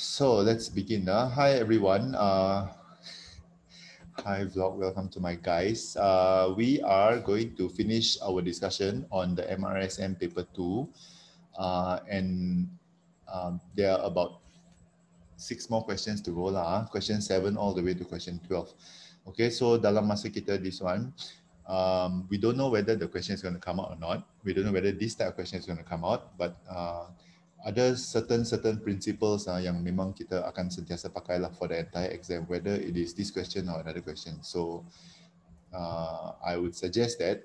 So let's begin. Hi everyone. Hi vlog. Welcome to my guys. We are going to finish our discussion on the MRSM Paper 2, and there are about 6 more questions to go lah. Question 7 all the way to question 12. Okay, so dalam masa kita this one, we don't know whether the question is going to come out or not. We don't know whether this type of question is going to come out, but ada certain principles yang memang kita akan sentiasa pakai lah for the entire exam, whether it is this question or another question. So I would suggest that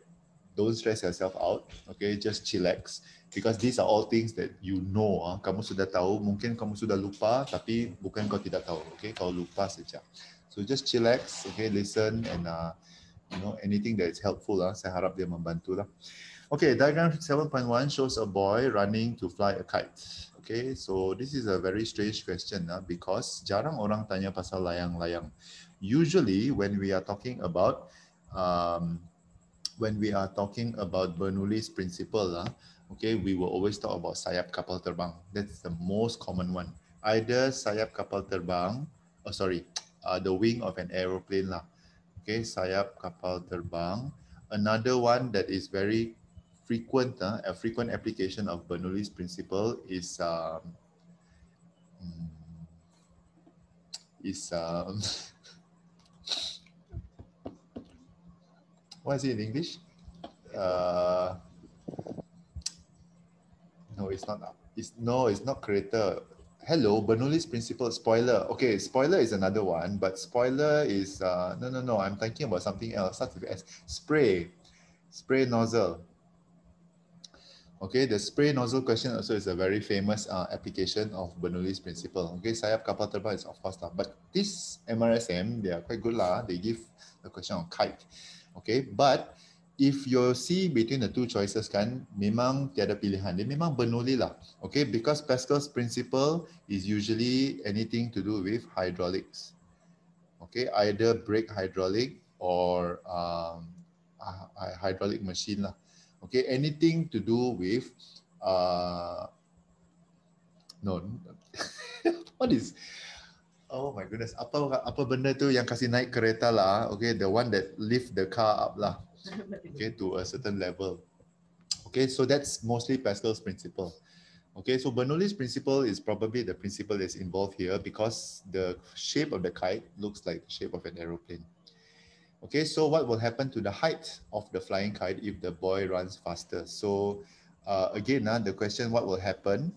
don't stress yourself out, okay? Just chillax, because these are all things that you know. Kamu sudah tahu, mungkin kamu sudah lupa, tapi bukan kau tidak tahu, okay? Kau lupa saja. So just chillax, okay? Listen and you know, anything that is helpful, saya harap dia membantu lah. Okay, diagram 7.1 shows a boy running to fly a kite. Okay, so this is a very strange question because jarang orang tanya pasal layang-layang. Usually, when we are talking about Bernoulli's principle, okay, we will always talk about sayap kapal terbang. That's the most common one. Either sayap kapal terbang, the wing of an aeroplane lah. Okay, sayap kapal terbang. Another one that is very frequent, a frequent application of Bernoulli's principle is what is it in English? No, it's not. It's not creator. Hello, Bernoulli's principle, spoiler. Okay, spoiler is another one, but spoiler is no. I'm thinking about something else. Starts with S. Spray nozzle. Okay, the spray nozzle question also is a very famous application of Bernoulli's principle. Okay, sayap kapal terbang is of course lah, but this MRSM, they are quite good lah. They give the question on kite. Okay, but if you see between the two choices kan, memang tiada pilihan. Dia memang Bernoulli lah. Okay, because Pascal's principle is usually anything to do with hydraulics. Okay, either brake hydraulic or hydraulic machine lah. Okay, anything to do with no. What is? Oh my goodness, apa benda tu yang kasih naik kereta lah? Okay, the one that lift the car up lah. Okay, to a certain level. Okay, so that's mostly Pascal's principle. Okay, so Bernoulli's principle is probably the principle that's involved here because the shape of the kite looks like the shape of an aeroplane. Okay, so what will happen to the height of the flying kite if the boy runs faster? So again, the question what will happen?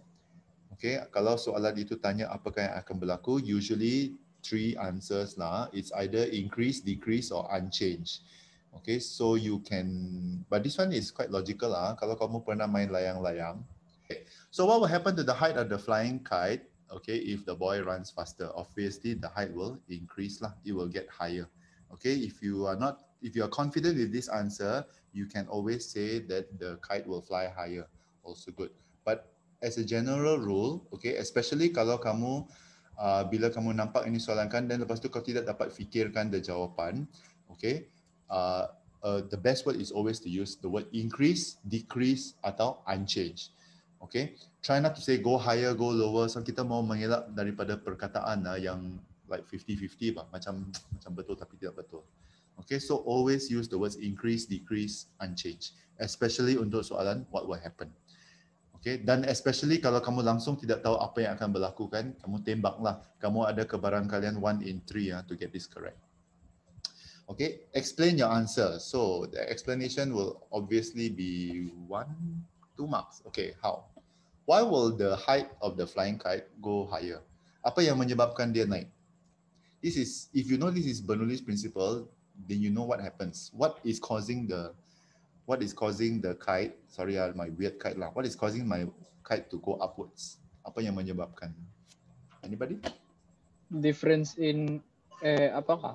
Okay, kalau soalan itu tanya apakah yang akan berlaku, usually 3 answers lah. It's either increase, decrease or unchanged. Okay, so you can, but this one is quite logical lah. Kalau kamu pernah main layang-layang. Okay. So what will happen to the height of the flying kite? Okay, if the boy runs faster, obviously the height will increase lah. It will get higher. Okay, if you are confident with this answer, you can always say that the kite will fly higher. Also good. But as a general rule, okay, especially kalau kamu bila kamu nampak ini soalan kan dan lepas tu kau tidak dapat fikirkan the jawapan, okay, the best word is always to use the word increase, decrease atau unchanged. Okay, try not to say go higher, go lower. So kita mau mengelak daripada perkataan yang like 50-50 bah, macam betul tapi tidak betul. Okay, so always use the words increase, decrease, unchanged, especially untuk soalan what will happen. Okay, dan especially kalau kamu langsung tidak tahu apa yang akan berlaku kan, kamu tembaklah. Kamu ada kebarangkalian 1 in 3 to get this correct. Okay, explain your answer. So the explanation will obviously be 1-2 marks. Okay, how? Why will the height of the flying kite go higher? Apa yang menyebabkan dia naik? This is, if you know this is Bernoulli's principle, then you know what happens. What is causing the kite? Sorry, my weird kite lah. What is causing my kite to go upwards? Apa yang menyebabkan? Anybody? Difference in apakah?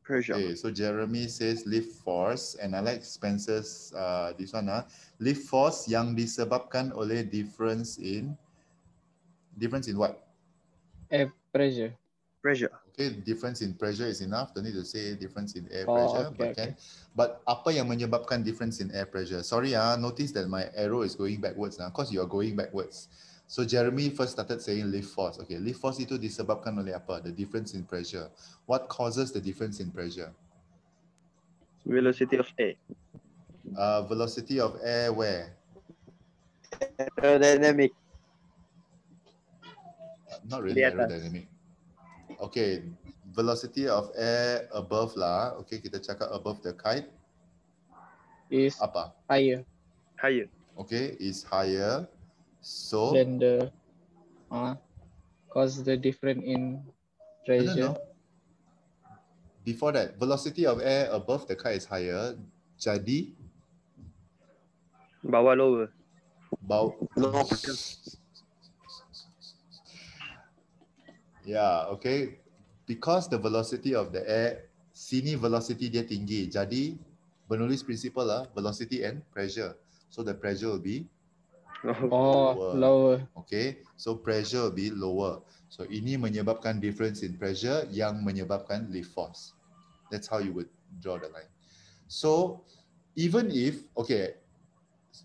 Pressure. Okay, so Jeremy says lift force, and I like Spencer's this one. Lift force yang disebabkan oleh difference in what? Pressure. Pressure. Okay, difference in pressure is enough. Don't need to say difference in air Oh, pressure. okay, But apa yang menyebabkan difference in air pressure? Sorry, notice that my arrow is going backwards now because you are going backwards. So Jeremy first started saying lift force. Okay, lift force itu disebabkan oleh apa? The difference in pressure. What causes the difference in pressure? Velocity of air. Velocity of air where? Aerodynamic. Not really Di atas. aerodynamic. Okay, velocity of air above lah. Okay, kita cakap above the kite. Is Apa? higher Higher. Okay, is higher. So than the cause the difference in pressure. no. Before that, velocity of air above the kite is higher. Jadi Bawah lower. low. Yeah, okay. Because the velocity of the air, sini velocity dia tinggi. Jadi Bernoulli's principle lah, velocity and pressure. So the pressure will be Lower. Okay, so pressure will be lower. So ini menyebabkan difference in pressure yang menyebabkan lift force. That's how you would draw the line. So even if, okay,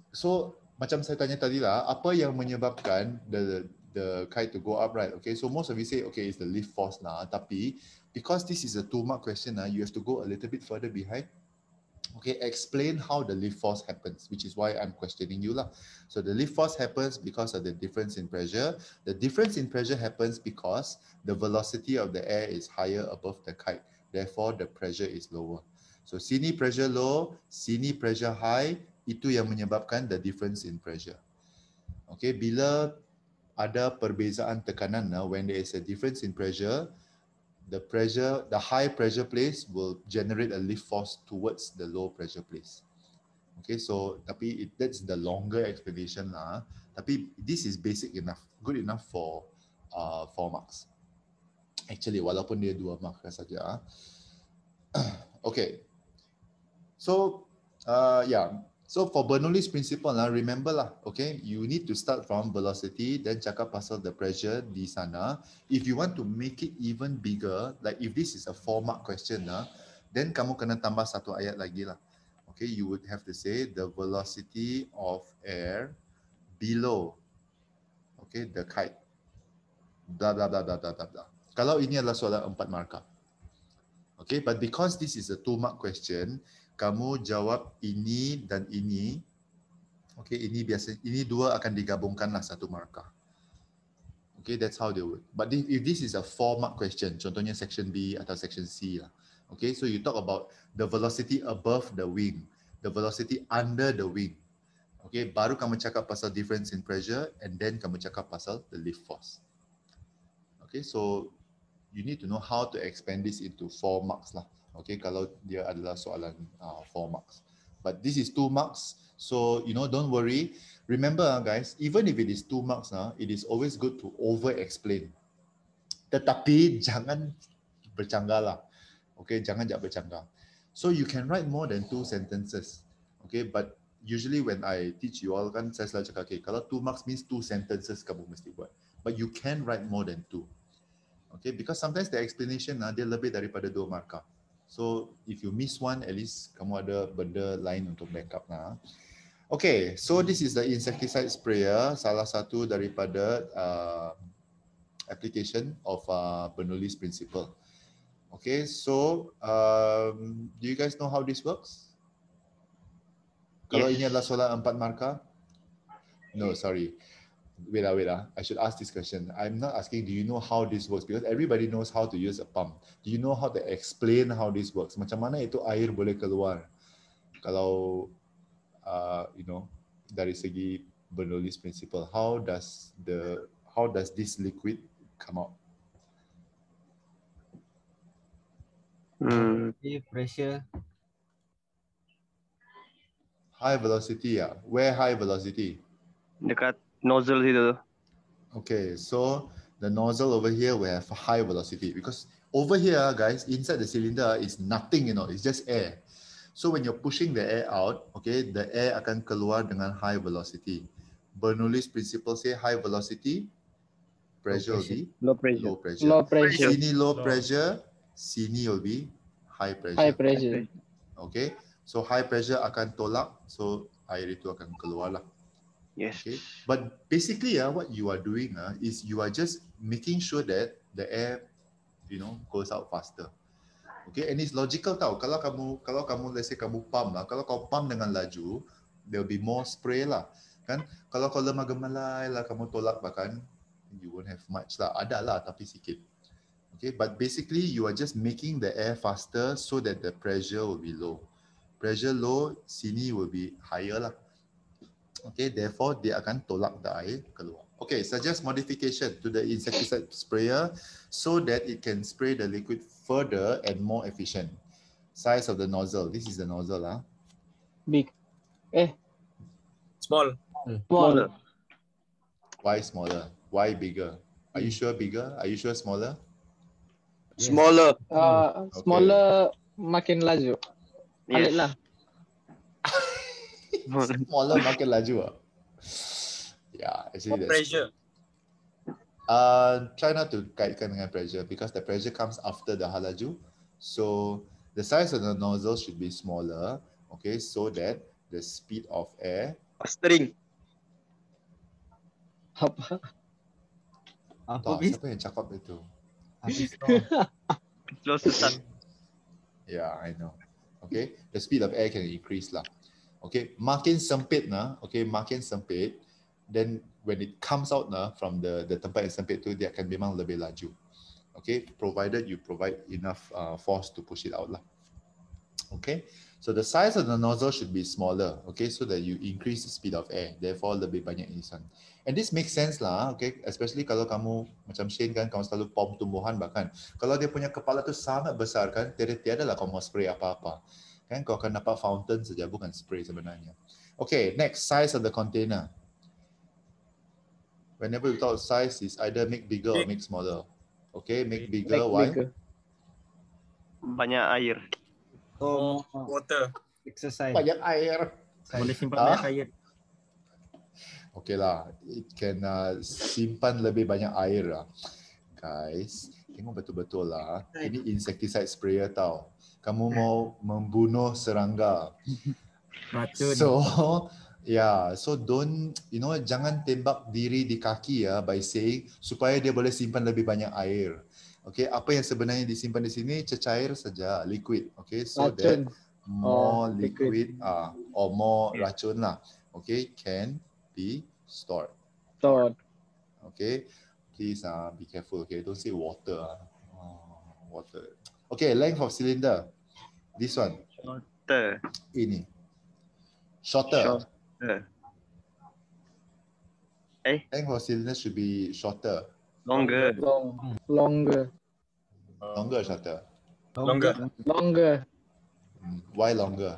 so macam saya tanya tadi lah, apa yang menyebabkan the kite to go up, right? Okay, so most of you say, okay, it's the lift force lah. Tapi because this is a 2-mark question, you have to go a little bit further behind. Okay, explain how the lift force happens, which is why I'm questioning you lah. So the lift force happens because of the difference in pressure. The difference in pressure happens because the velocity of the air is higher above the kite. Therefore, the pressure is lower. So sini pressure low, sini pressure high, itu yang menyebabkan the difference in pressure. Okay, bila ada perbezaan tekanan, when there is a difference in pressure, the high pressure place will generate a lift force towards the low pressure place. Okay, so tapi that's the longer explanation lah. Tapi this is basic enough, good enough for 4 marks. Actually, walaupun dia 2 marks saja. Okay, so yeah. So for Bernoulli's principle lah, remember lah, okay, you need to start from velocity, then cakap pasal the pressure di sana. If you want to make it even bigger, like if this is a 4-mark question lah, then kamu kena tambah satu ayat lagi lah. Okay, you would have to say the velocity of air below, okay, the kite. Blah blah blah blah blah blah blah. Kalau ini adalah soalan 4 markah. Okay, but because this is a 2-mark question, kamu jawab ini dan ini. Okay, ini dua akan digabungkanlah 1 markah. Okay, that's how they would. But if this is a 4-mark question, contohnya section B atau section C lah. Okay, so you talk about the velocity above the wing, the velocity under the wing. Okay, baru kamu cakap pasal difference in pressure, and then kamu cakap pasal the lift force. Okay, so you need to know how to expand this into 4 marks lah. Okay, kalau dia adalah soalan 4 marks. But this is 2 marks, so don't worry. Remember guys, even if it is 2 marks, it is always good to over-explain. Tetapi jangan bercanggah lah. Okay, jangan bercanggah. So you can write more than 2 sentences. Okay, but usually when I teach you all kan, saya selalu cakap, okay, kalau 2 marks means 2 sentences kamu mesti buat. But you can write more than 2. Okay, because sometimes the explanation dia lebih daripada 2 markah. So if you miss one, at least kamu ada benda lain untuk backup lah. Okay, so this is the insecticide sprayer, salah satu daripada application of Bernoulli's principle. Okay, so do you guys know how this works? Kalau ini adalah soalan 4 markah? No, sorry. Wait. I should ask this question. I'm not asking, do you know how this works? Because everybody knows how to use a pump. Do you know how to explain how this works? Macam mana itu air boleh keluar? Kalau, dari segi Bernoulli's principle, how does this liquid come out? Pressure. High velocity, yeah. Where high velocity? Dekat nozzle situ. Okay, so the nozzle over here will have high velocity because over here, guys, inside the cylinder is nothing, it's just air. So when you're pushing the air out, okay, the air akan keluar dengan high velocity. Bernoulli's principle say high velocity, pressure will be Low pressure. low pressure. Low pressure. Sini low pressure, sini will be high pressure. High pressure. Okay, so high pressure akan tolak, so air itu akan keluar lah. Yes. Okay, but basically, what you are doing is you are just making sure that the air, goes out faster. Okay, and it's logical tau. Kalau kamu let's say kamu pump lah, kalau kau pump dengan laju, there will be more spray lah, kan? Kalau kau lemah gemalai lah, kamu tolak bahkan, you won't have much lah. Ada lah, tapi sikit. Okay, but basically you are just making the air faster so that the pressure will be low. Pressure low, sini will be higher lah. Okay, therefore dia akan tolak the air keluar. Okay, suggest modification to the insecticide sprayer so that it can spray the liquid further and more efficient. Size of the nozzle. This is the nozzle. Big. Small. Smaller. Why smaller? Why bigger? Are you sure bigger? Are you sure smaller? Smaller. Smaller makin laju. Balik lah. Smaller makin laju. Yeah, actually that's Pressure. try not to kaitkan dengan pressure because the pressure comes after the halaju. So the size of the nozzle should be smaller, okay, so that the speed of air. String. Apa? Siapa yang cakap itu? Close to sun. Yeah, I know. Okay, the speed of air can increase lah. Okay, makin sempit makin sempit, then when it comes out from the tempat yang sempit tu, dia akan memang lebih laju. Okay, provided you provide enough force to push it out lah. Okay, so the size of the nozzle should be smaller, okay, so that you increase the speed of air, therefore lebih banyak irisan. And this makes sense lah, okay, especially kalau kamu macam Shane kan, kamu selalu pom tumbuhan bahkan. Kalau dia punya kepala tu sangat besar kan, tiada lah kau mau spray apa-apa. Kan kau akan dapat fountain saja, bukan spray sebenarnya. Okay, next, size of the container. Whenever we talk size, is either make bigger or make smaller. Okay, make bigger. Why? Bigger. Banyak air. Water. Exercise. Banyak air. Boleh simpan banyak air. Okay lah, it can simpan lebih banyak air lah. Guys, tengok betul-betul lah. Ini insecticide sprayer tau. Kamu mau membunuh serangga. Racun. So, so don't, jangan tembak diri di kaki by saying supaya dia boleh simpan lebih banyak air. Okay, apa yang sebenarnya disimpan di sini cecair saja, liquid. Okay, so Racun. that more liquid. or more racun lah. Okay, can be stored. Okay, please be careful. Okay, don't say water. Water. Okay, length of cylinder. This one. Shorter. Ini. Shorter. Length of cylinder should be shorter. Longer. Longer. Longer or shorter? Longer. Why longer?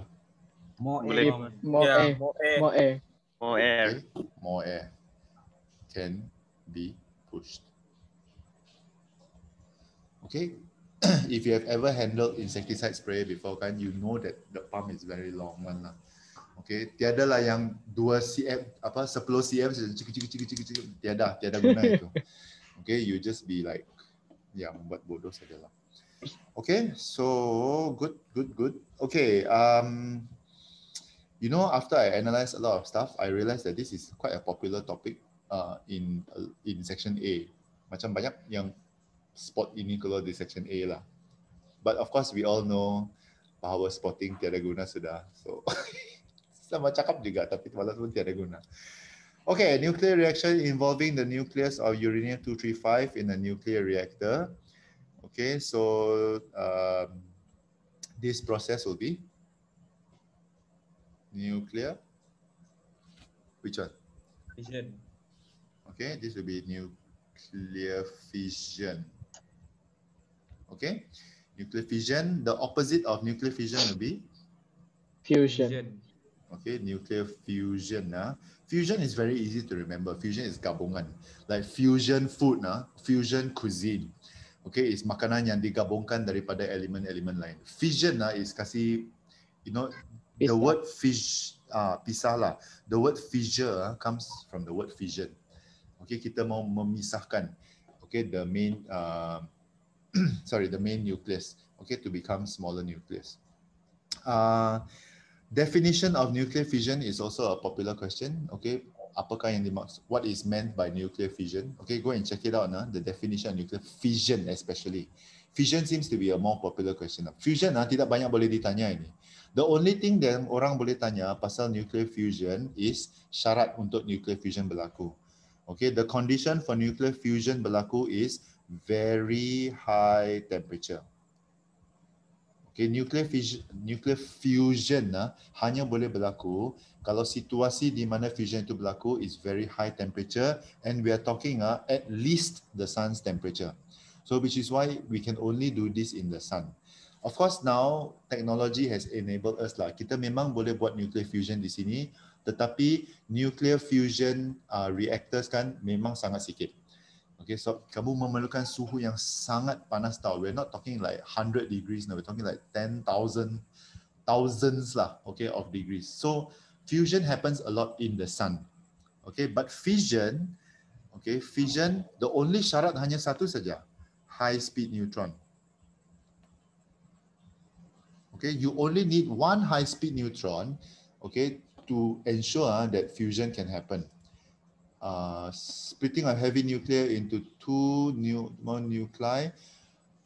More Boleh. air. More air. More air. More air. Okay. More air can be pushed. Okay. If you have ever handled insecticide spray before, kan, you know that the pump is very long one lah. Okay, tiada lah yang 2 cm, 10 cm, cik, tiada guna itu. Okay, you just be like, membuat bodoh saja lah. Okay, so good. Okay, after I analyze a lot of stuff, I realized that this is quite a popular topic in section A. Macam banyak yang spot ini kalau di section A lah. But of course we all know power spotting tiada guna sudah. So sama cakap juga tapi walaupun tiada guna. Okay, nuclear reaction involving the nucleus of uranium-235 in a nuclear reactor. Okay, so this process will be nuclear. Which one? Fission. Okay, this will be nuclear fission. Okay, nuclear fission. The opposite of nuclear fission will be Fusion. okay, nuclear fusion. Fusion is very easy to remember. Fusion is gabungan. Like fusion food, fusion cuisine. Okay, is makanan yang digabungkan daripada elemen-elemen lain. Fission is kasih, the word fish, pisah lah. The word fissure comes from the word fission. Okay, kita mau memisahkan, okay, the main, the main nucleus, okay, to become smaller nucleus. Definition of nuclear fission is also a popular question. Okay, apakah yang dimaksud, what is meant by nuclear fission. Okay, go and check it out, the definition of nuclear fission especially. Fission seems to be a more popular question. Fusion tidak banyak boleh ditanya ini. The only thing yang orang boleh tanya pasal nuclear fusion is syarat untuk nuclear fusion berlaku. Okay, the condition for nuclear fusion berlaku is very high temperature. Okay, nuclear fusion hanya boleh berlaku kalau situasi di mana fusion itu berlaku is very high temperature, and we are talking at least the sun's temperature. So which is why we can only do this in the sun. Of course now technology has enabled us lah. Kita memang boleh buat nuclear fusion di sini, tetapi nuclear fusion reactors kan memang sangat sikit. Okay, so kamu memerlukan suhu yang sangat panas tau. We're not talking like 100 degrees now. We're talking like 10,000s lah, okay, of degrees. So fusion happens a lot in the sun. Okay, but fission, okay, fission, the only syarat hanya satu saja. High speed neutron. Okay, you only need one high speed neutron, okay, to ensure that fusion can happen. Splitting a heavy nuclear into two more nuclei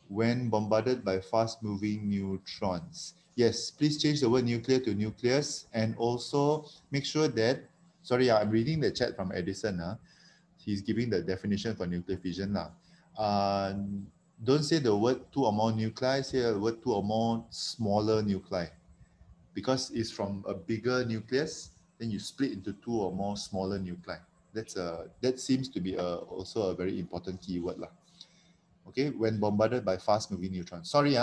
when bombarded by fast moving neutrons. Yes, please change the word nuclear to nucleus, and also make sure that, sorry, I'm reading the chat from Edison. He's giving the definition for nuclear fission. Don't say the word two or more nuclei, say the word two or more smaller nuclei. Because it's from a bigger nucleus, then you split into two or more smaller nuclei. That seems to be also a very important keyword lah. Okay, when bombarded by fast-moving neutrons. Sorry,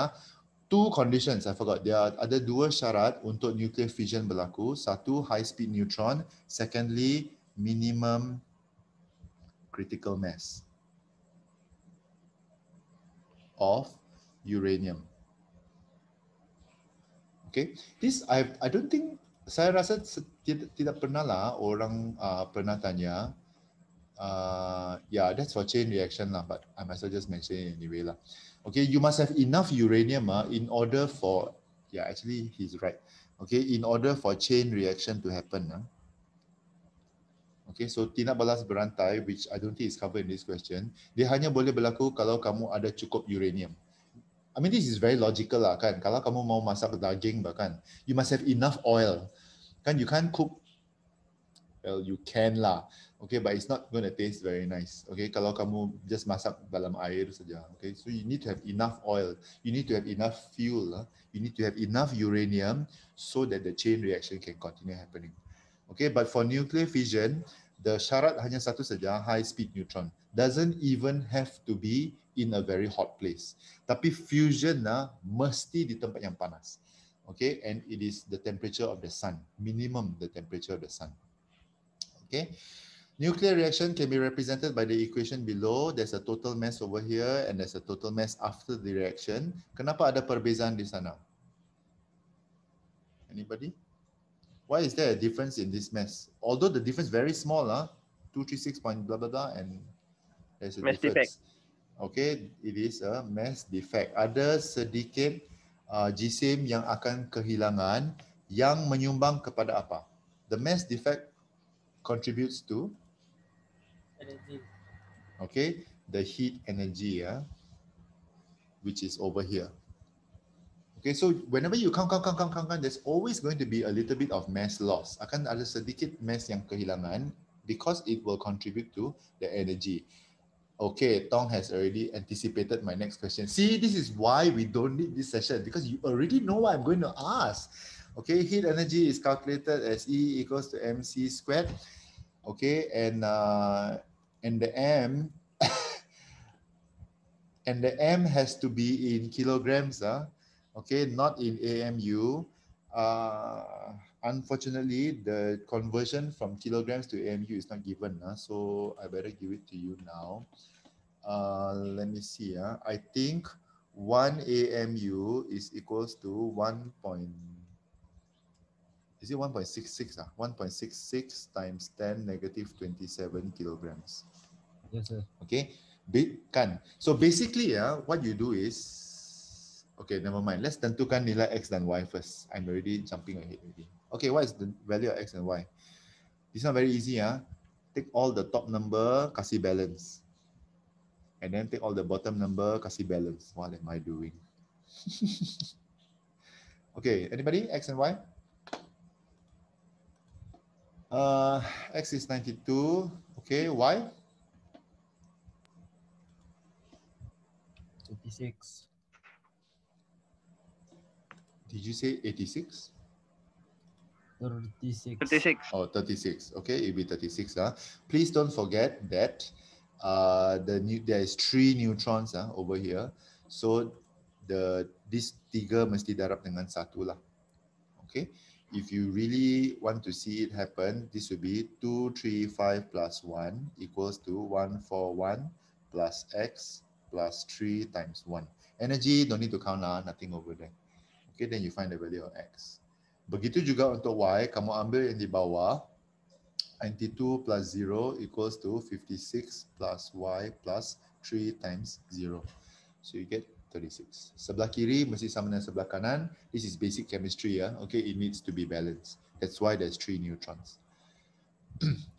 two conditions I forgot. There are ada dua syarat untuk nuclear fission berlaku. Satu, high-speed neutron. Secondly, minimum critical mass of uranium. Okay, this I don't think, saya rasa tidak pernah lah orang pernah tanya. Yeah, that's for chain reaction lah, but I might as well just mention it anyway lah. Okay, you must have enough uranium in order for, yeah, actually he's right. Okay, in order for chain reaction to happen. Okay, so tindak balas berantai, which I don't think is covered in this question, dia hanya boleh berlaku kalau kamu ada cukup uranium. I mean, this is very logical lah kan. Kalau kamu mau masak daging bahkan, you must have enough oil. Kan, you can't cook, well, you can lah. Okay, but it's not going to taste very nice. Okay, kalau kamu just masak dalam air saja. Okay, so you need to have enough oil. You need to have enough fuel. You need to have enough uranium so that the chain reaction can continue happening. Okay, but for nuclear fission, the syarat hanya satu saja, high speed neutron. Doesn't even have to be in a very hot place. Tapi fusion mesti di tempat yang panas. Okay, and it is the temperature of the sun, minimum the temperature of the sun. Okay, nuclear reaction can be represented by the equation below. There's a total mass over here and there's a total mass after the reaction. Kenapa ada perbezaan di sana? Anybody? Why is there a difference in this mass? Although the difference very small, 236 point blah blah blah, and there's a Mass difference. defect. Okay, it is a mass defect. Ada sedikit jisim yang akan kehilangan yang menyumbang kepada apa? The mass defect contributes to Energy. okay, the heat energy, which is over here. Okay, so whenever you count, there's always going to be a little bit of mass loss. Akan ada sedikit mass yang kehilangan because it will contribute to the energy. Okay, Tong has already anticipated my next question. See, this is why we don't need this session, because you already know what I'm going to ask. Okay, heat energy is calculated as E equals to mc squared. Okay, and the M and the M has to be in kilograms. Okay, not in AMU. Unfortunately, the conversion from kilograms to AMU is not given, so I better give it to you now. Let me see. I think 1 AMU is equals to 1.66? 1.66 times 10 negative 27 kilograms. Yes, sir. Okay, kan. So basically, what you do is, okay, never mind. Let's tentukan nilai X dan Y first. I'm already jumping ahead already. Okay, what is the value of X and Y? This one very easy. Take all the top number, kasih balance. And then take all the bottom number, kasih balance. What am I doing? Okay, anybody? X and Y? X is 92. Okay, Y? 36. Did you say 86? 36. 36. Oh, 36. Okay, it'll be 36. Please don't forget that there is 3 neutrons over here. So this 3 mesti darab dengan 1 lah. Okay. If you really want to see it happen, this will be 235 plus 1 equals to 141 plus X plus 3 times 1. Energy, don't need to count lah, nothing over there. Okay, then you find the value of X. Begitu juga untuk Y, kamu ambil yang di bawah, 92 plus 0 equals to 56 plus Y plus 3 times 0. So you get 36. Sebelah kiri mesti sama dengan sebelah kanan. This is basic chemistry. Okay, it needs to be balanced. That's why there's 3 neutrons.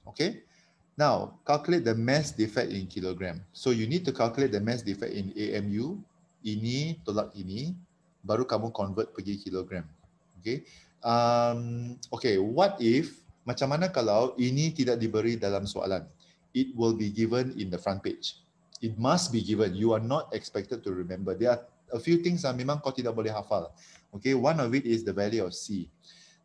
Okay. Now, calculate the mass defect in kilogram. So you need to calculate the mass defect in AMU. Ini tolak ini. Baru kamu convert pergi kilogram. Okay. Okay, what if, macam mana kalau ini tidak diberi dalam soalan? It will be given in the front page. It must be given. You are not expected to remember. There are a few things yang memang kau tidak boleh hafal. Okay, one of it is the value of C.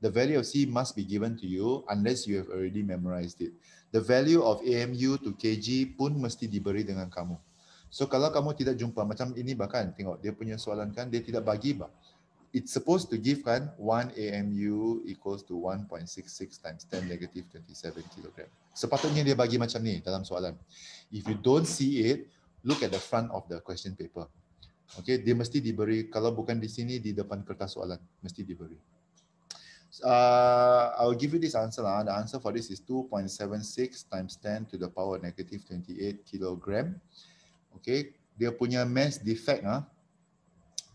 The value of C must be given to you unless you have already memorized it. The value of AMU to kg pun mesti diberi dengan kamu. So kalau kamu tidak jumpa macam ini bahkan tengok dia punya soalan kan dia tidak bagi bah. It's supposed to give kan 1 AMU equals to 1.66 times 10 negative 27 kilogram. Sepatutnya dia bagi macam ni dalam soalan. If you don't see it, look at the front of the question paper. Okay, dia mesti diberi, kalau bukan di sini, di depan kertas soalan, mesti diberi. I'll give you this answer lah. The answer for this is 2.76 times 10 to the power negative 28 kilogram. Okay, dia punya mass defect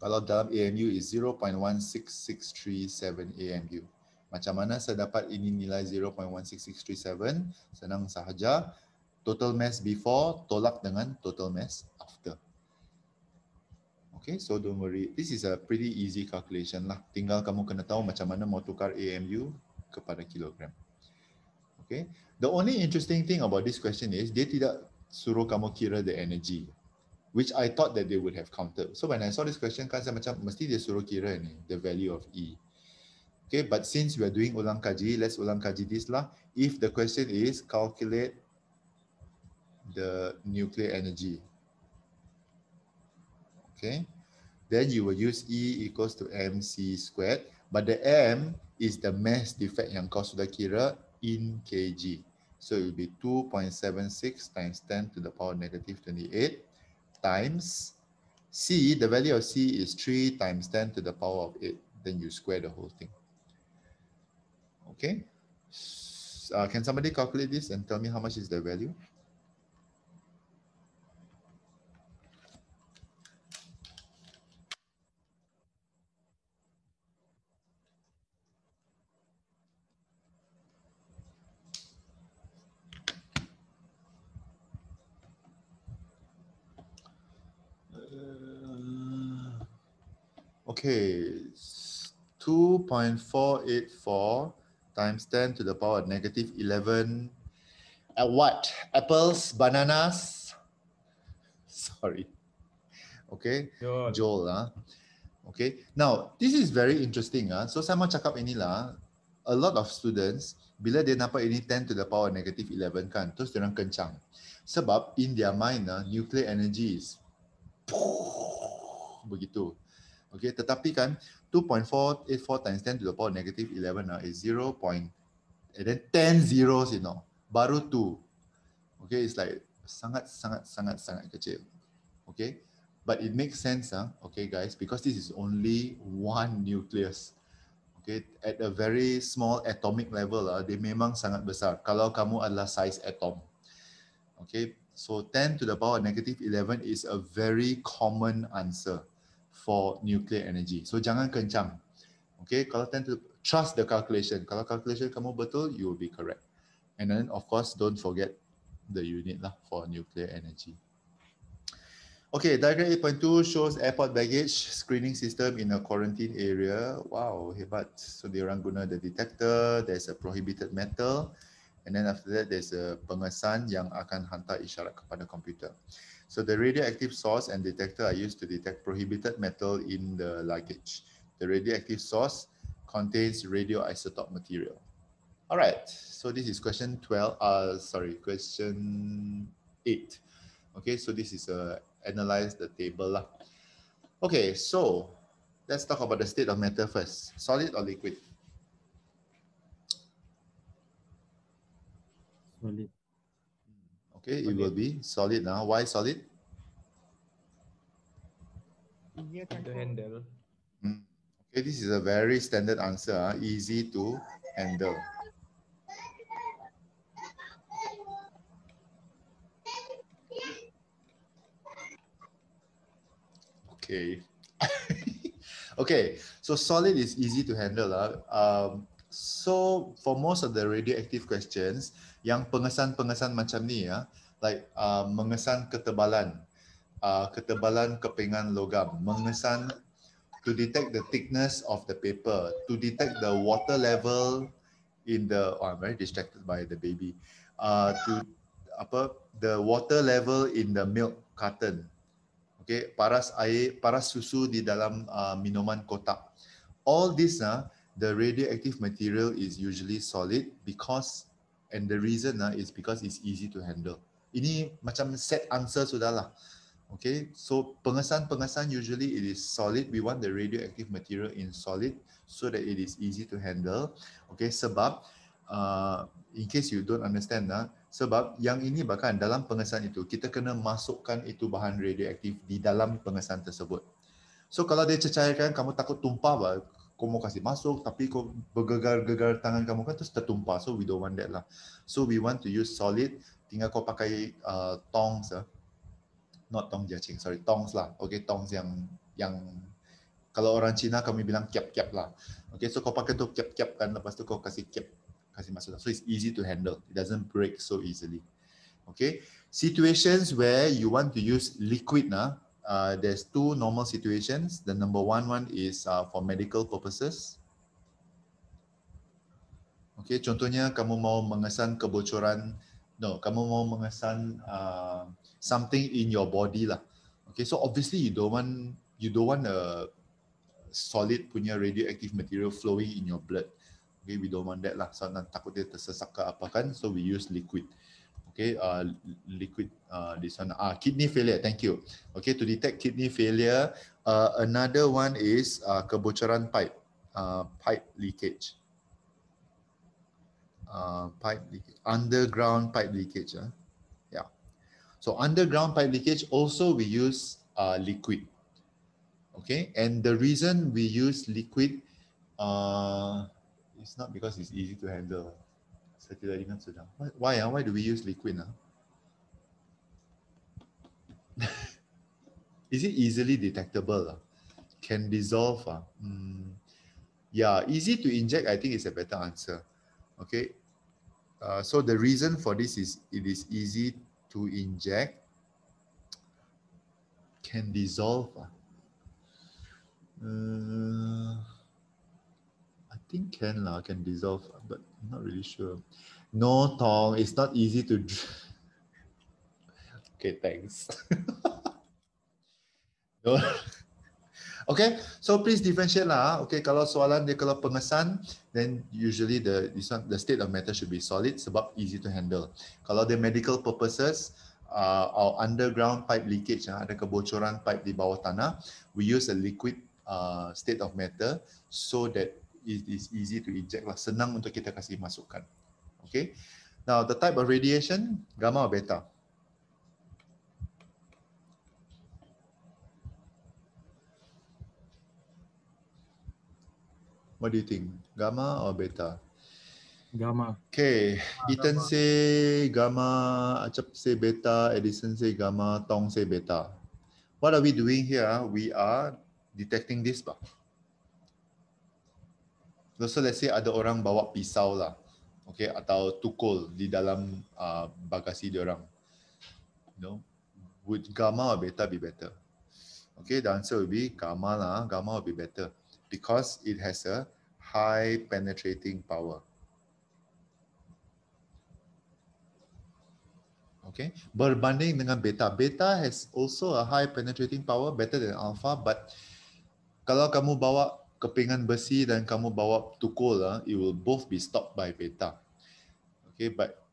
kalau dalam AMU is 0.16637 AMU. Macam mana saya dapat ini nilai 0.16637? Senang sahaja. Total mass before tolak dengan total mass after. Okay, so don't worry. This is a pretty easy calculation lah. Tinggal kamu kena tahu macam mana mau tukar AMU kepada kilogram. Okay. The only interesting thing about this question is dia tidak suruh kamu kira the energy, which I thought that they would have counted. So when I saw this question, kan saya macam mesti dia suruh kira ni the value of E. Okay, but since we are doing ulang kaji, let's ulang kaji this lah. If the question is calculate the nuclear energy, okay, then you will use E equals to mc squared, but the m is the mass defect yang kau sudah kira in kg. So it will be 2.76 times 10 to the power negative 28 times C. The value of C is 3 times 10 to the power of 8. Then you square the whole thing. Okay. Can somebody calculate this and tell me how much is the value? Okay, 2.484 times 10 to the power of negative 11. At what? Apples, bananas? Sorry. Okay, Joel. Okay, now this is very interesting. So saya mau cakap inilah, a lot of students, bila dia nampak ini 10 to the power of negative 11 kan, terus dia orang kencang. Sebab in their mind, nuclear energy is begitu. Okay, tetapi kan 2.484 times 10 to the power negative 11 is 0. And then 10 zeros, you know, baru 2. Okay, it's like sangat kecil. Okay, but it makes sense, okay guys, because this is only one nucleus. Okay, at a very small atomic level, dia memang sangat besar. Kalau kamu adalah size atom. Okay, so 10 to the power negative 11 is a very common answer for nuclear energy. So jangan kencang. Okay, kalau trust the calculation. Kalau calculation kamu betul, you will be correct. And then of course, don't forget the unit lah for nuclear energy. Okay, diagram 8.2 shows airport baggage screening system in a quarantine area. Wow, hebat. So diorang guna the detector, there's a prohibited metal, and then after that there's a pengesan yang akan hantar isyarat kepada komputer. So the radioactive source and detector are used to detect prohibited metal in the luggage. The radioactive source contains radioisotope material. All right, so this is question 12, question 8. Okay, so this is analyze the table lah. Okay, so let's talk about the state of matter first. Solid or liquid? Solid. Okay, it will be solid now. Why solid? To handle. Okay, this is a very standard answer. Easy to handle. Okay. Okay, so solid is easy to handle. So for most of the radioactive questions, yang pengesan-pengesan macam ni like mengesan ketebalan, ketebalan kepingan logam, mengesan to detect the thickness of the paper, to detect the water level in the, oh, I'm very distracted by the baby, the water level in the milk carton. Okay, paras air, paras susu di dalam minuman kotak. All this, the radioactive material is usually solid because, and the reason is because it's easy to handle. Ini macam set answer sudahlah. Okay, so pengesan-pengesan usually it is solid. We want the radioactive material in solid so that it is easy to handle. Okay, sebab in case you don't understand, sebab yang ini bahkan dalam pengesan itu kita kena masukkan itu bahan radioaktif di dalam pengesan tersebut. So kalau dia cecairkan, kamu takut tumpah, kamu kasih masuk, tapi kau bergegar-gegar tangan kamu kan terus tertumpah. So we don't want that lah. So we want to use solid. Tinggal kau pakai tongs, not tong jacing, sorry, tongs lah. Okay, tongs yang kalau orang Cina kami bilang kiap-kiap lah. Okay, so kau pakai tu kiap-kiap kan, lepas tu kau kasih kiap, kasih masuk. So it's easy to handle. It doesn't break so easily. Okay, situations where you want to use liquid, there's two normal situations. The number one is for medical purposes. Okay, contohnya kamu mau mengesan kebocoran, kamu mau mengesan something in your body lah. Okay, so obviously you don't want a solid punya radioactive material flowing in your blood. Okay, we don't want that lah. So takut dia tersesak ke apa kan. So we use liquid. Okay, liquid. This one. Kidney failure. Thank you. Okay, to detect kidney failure, another one is kebocoran pipe, pipe leakage. Pipe leakage, underground pipe leakage. Yeah. So underground pipe leakage also we use liquid. Okay, and the reason we use liquid, it's not because it's easy to handle. Saya tidak ingat sudah. Why? Why do we use liquid? Is it easily detectable? Can dissolve? Yeah, easy to inject, I think is a better answer. Okay, so the reason for this is it is easy to inject, can dissolve. I think can dissolve, but I'm not really sure. No, Tong, it's not easy to. Okay, thanks. No. Okay, so please differentiate lah. Okay, kalau soalan dia kalau pengesan, then usually the state of matter should be solid sebab easy to handle. Kalau the medical purposes or underground pipe leakage, ada kebocoran pipe di bawah tanah, we use a liquid state of matter so that it is easy to inject lah, senang untuk kita kasih masukkan. Okay, now the type of radiation, gamma or beta? What do you think? Gamma or beta? Gamma. Okay, Ethan say gamma, Acap say beta, Edison say gamma, Tong say beta. What are we doing here? We are detecting this. So let's say ada orang bawa pisau lah. okay, atau tukul di dalam bagasi diorang. You know, would gamma or beta be better? Okay, the answer will be gamma lah. Gamma will be better because it has a high penetrating power. Okay, berbanding dengan beta. Beta has also a high penetrating power, better than alpha. But kalau kamu bawa kepingan besi dan kamu bawa tukul, it will both be stopped by beta. Okay, but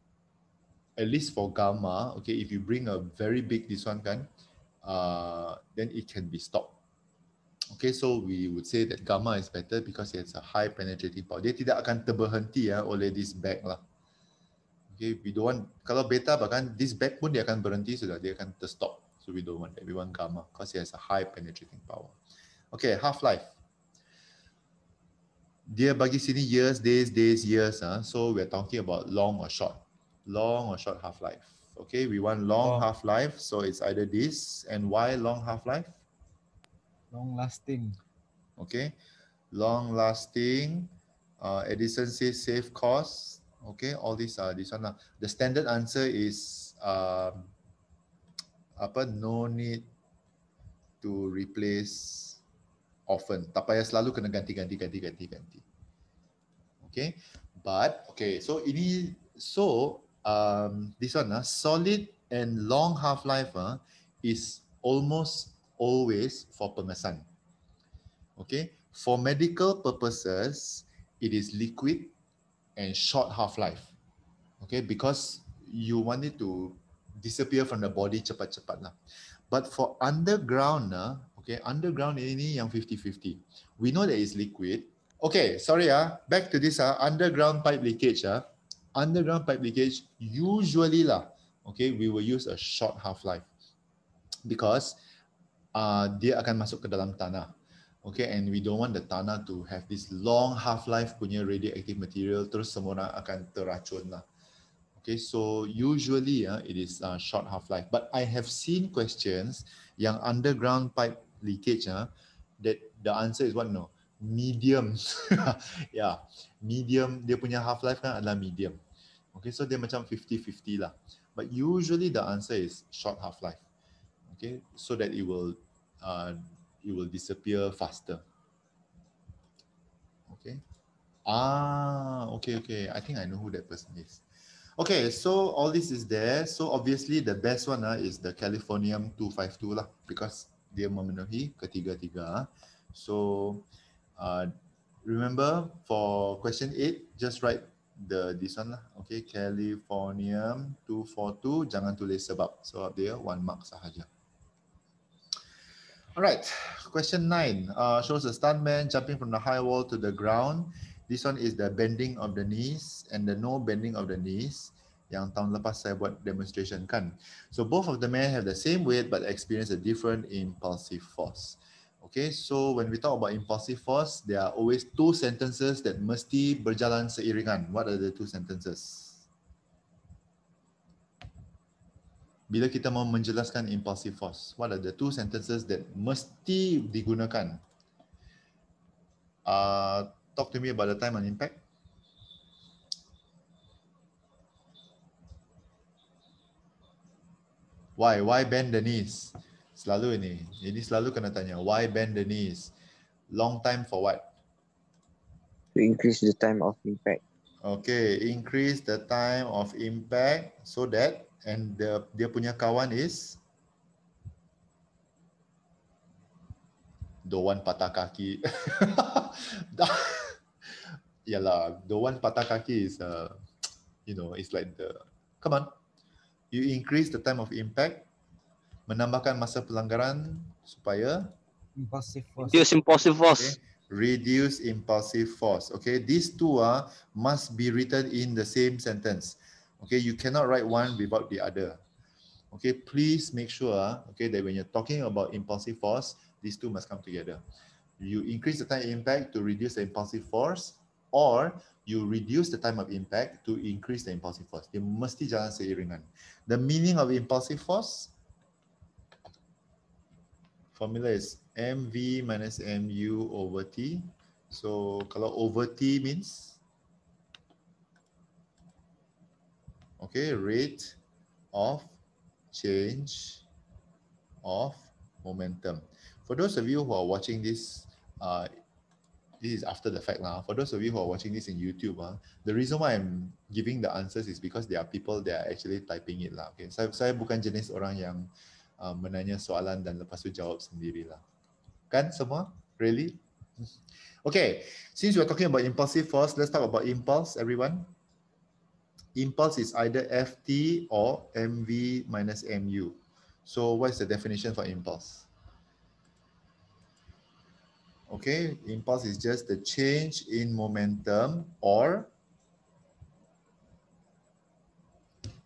at least for gamma, okay, if you bring a very big this one kan, then it can be stopped. Okay, so we would say that gamma is better because it has a high penetrating power. Dia tidak akan terberhenti oleh this bag lah. Okay, we don't want, kalau beta bahkan this bag pun dia akan berhenti sudah, dia akan terstop. So we don't want that, we want gamma because it has a high penetrating power. Okay, half-life. Dia bagi sini years, days, years. So we're talking about long or short. Long or short half-life. Okay, we want long half-life. So it's either this. And why long half-life? Long lasting. Okay, long lasting. Edison says save cost. Okay, all these are this one. The standard answer is no need to replace often. Tak payah selalu kena ganti. Okay, but okay, so ini this one solid and long half-life is almost always for pengesan. Okay, for medical purposes, it is liquid and short half-life. Okay, because you want it to disappear from the body cepat-cepat lah. But for underground, okay, underground ini yang 50-50. We know that it's liquid. Okay, sorry back to this underground pipe leakage. Underground pipe leakage usually lah, okay, we will use a short half-life because dia akan masuk ke dalam tanah. Okay, and we don't want the tanah to have this long half-life punya radioactive material, terus semua orang akan terracun lah. Okay, so usually it is short half-life. But I have seen questions yang underground pipe leakage that the answer is what? No, medium. Yeah, medium. Dia punya half-life kan adalah medium. Okay, so dia macam 50-50 lah. But usually the answer is short half-life. Okay, so that it will disappear faster. Okay. Okay. I think I know who that person is. Okay, so all this is there. So obviously the best one is the Californium 252 lah, because dia memenuhi ketiga-tiga. So remember for question 8, just write this one lah. Okay, Californium 242, jangan tulis sebab. Sebab dia 1 mark sahaja. Alright, question 9 shows a stuntman jumping from the high wall to the ground. This one is the bending of the knees and the no bending of the knees. Yang tahun lepas saya buat demonstration kan. So both of the men have the same weight but experience a different impulsive force. Okay, so when we talk about impulsive force, there are always 2 sentences that mesti berjalan seiringan. What are the 2 sentences? Bila kita mau menjelaskan impulsive force, what are the 2 sentences that mesti digunakan? Talk to me about the time and impact. Why bend the knees? Selalu ini selalu kena tanya. Why bend the knees? Long time for what? To increase the time of impact. Okay, increase the time of impact so that, and dia punya kawan is don't want patah kaki. Yalah, don't want patah kaki is it's like come on. You increase the time of impact, menambahkan masa pelanggaran supaya Impulsive force. Reduce impulsive force. Okay. Reduce impulsive force. Okay, these 2 must be written in the same sentence. Okay, you cannot write one without the other. Okay, please make sure okay, that when you're talking about impulsive force, these 2 must come together. You increase the time of impact to reduce the impulsive force, or you reduce the time of impact to increase the impulsive force. Dia mesti jalan seiringan. The meaning of impulsive force, formula is mv minus mu over t. So kalau over t means Okay, rate of change of momentum. For those of you who are watching this, this is after the fact now. For those of you who are watching this in YouTube, the reason why I'm giving the answers is because there are people that are actually typing it lah. Okay, saya bukan jenis orang yang menanya soalan dan lepas tu jawab sendiri lah. Kan semua? Really? Okay, since we're talking about impulsive force, let's talk about impulse, everyone. Impulse is either Ft or mv minus mu. So what's the definition for impulse? Okay, impulse is just the change in momentum or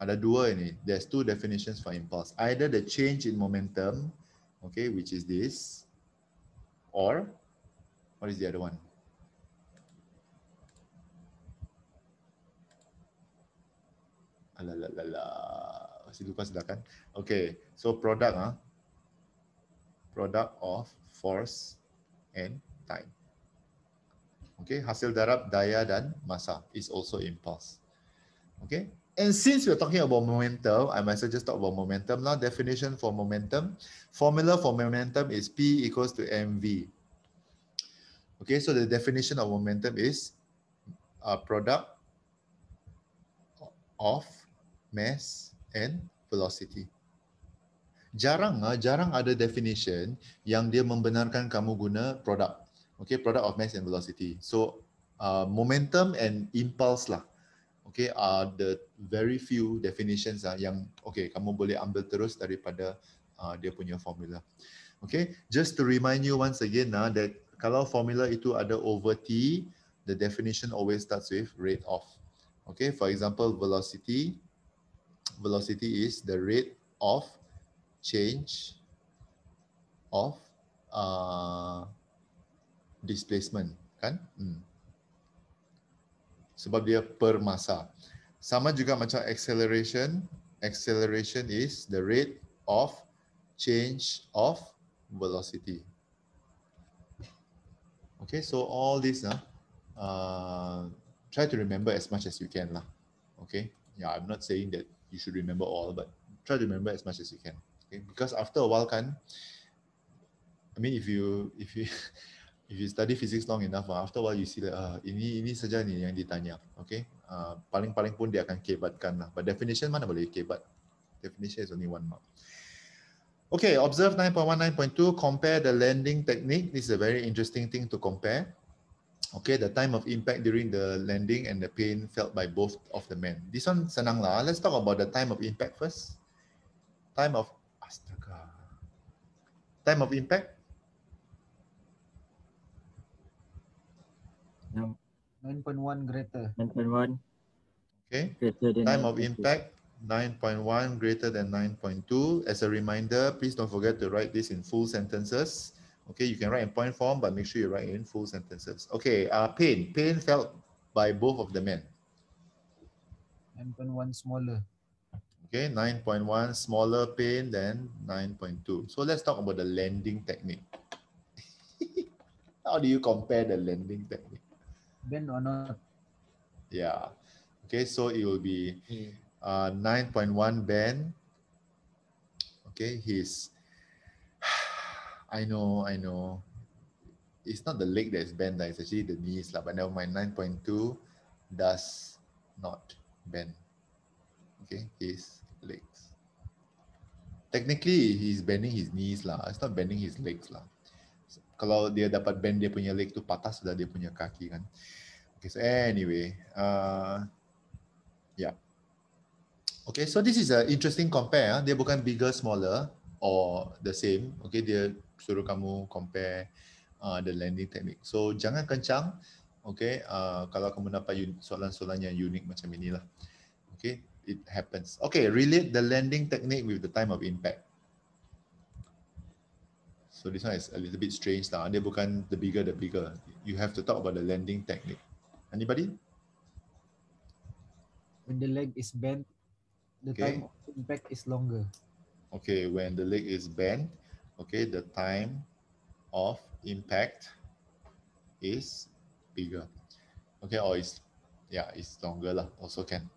ada dua ini. There's two definitions for impulse. Either the change in momentum, okay, which is this, or what is the other one? Masih lupa silakan. Okay, so product product of force and time. Okay, hasil darab, daya dan massa is also impulse. Okay, and since we're talking about momentum, I might as well just talk about momentum now. Definition for momentum. Formula for momentum is P equals to mv. Okay, so the definition of momentum is a product of mass and velocity. Jarang ada definition yang dia membenarkan kamu guna product. Okay, product of mass and velocity. So momentum and impulse lah. Okay, are the very few definitions yang okay kamu boleh ambil terus daripada dia punya formula. Okay, just to remind you once again that kalau formula itu ada over T, the definition always starts with rate of. Okay, for example, velocity is the rate of change of displacement, kan? Sebab dia per massa. Sama juga macam acceleration. Acceleration is the rate of change of velocity. Okay, so all this try to remember as much as you can lah. Okay, yeah, I'm not saying that you should remember all, but try to remember as much as you can. Okay, because after a while kan, I mean if you study physics long enough, after a while you see that ini saja ni yang ditanya. Okay, paling-paling pun dia akan kebatkan lah. But definition mana boleh kebat? Definition is only 1 mark. Okay, observe 9.1, 9.2. Compare the landing technique. This is a very interesting thing to compare. Okay, the time of impact during the landing and the pain felt by both of the men. This one senang lah. Let's talk about the time of impact first. Time of impact. 9.1 greater. 9.1. Okay. Greater than Time of 9.2. impact 9.1 greater than 9.2. As a reminder, please don't forget to write this in full sentences. Okay, you can write in point form, but make sure you write in full sentences. Okay, pain felt by both of the men. 9.1 smaller. Okay, 9.1 smaller pain than 9.2. So let's talk about the landing technique. How do you compare the landing technique? Bend or not? Yeah. Okay, so it will be 9.1 bend. Okay, I know. It's not the leg that is bent, it's actually the knees. But never mind, 9.2 does not bend. Okay, his legs. Technically, he's bending his knees lah. It's not bending his legs lah. Kalau dia dapat bend dia punya leg tu patah sudah dia punya kaki kan. Okay, so anyway, yeah. Okay, so this is an interesting compare. Dia bukan bigger, smaller or the same. Okay, dia suruh kamu compare the landing technique. So jangan kencang. Okay, kalau kamu dapat soalan-soalan yang unik macam inilah. Okay, it happens. Okay, relate the landing technique with the time of impact. So this one is a little bit strange lah. Dia bukan the bigger. You have to talk about the landing technique. Anybody? When the leg is bent, the time of impact is longer. Okay, when the leg is bent, okay, the time of impact is bigger. Okay, or it's longer lah, also can.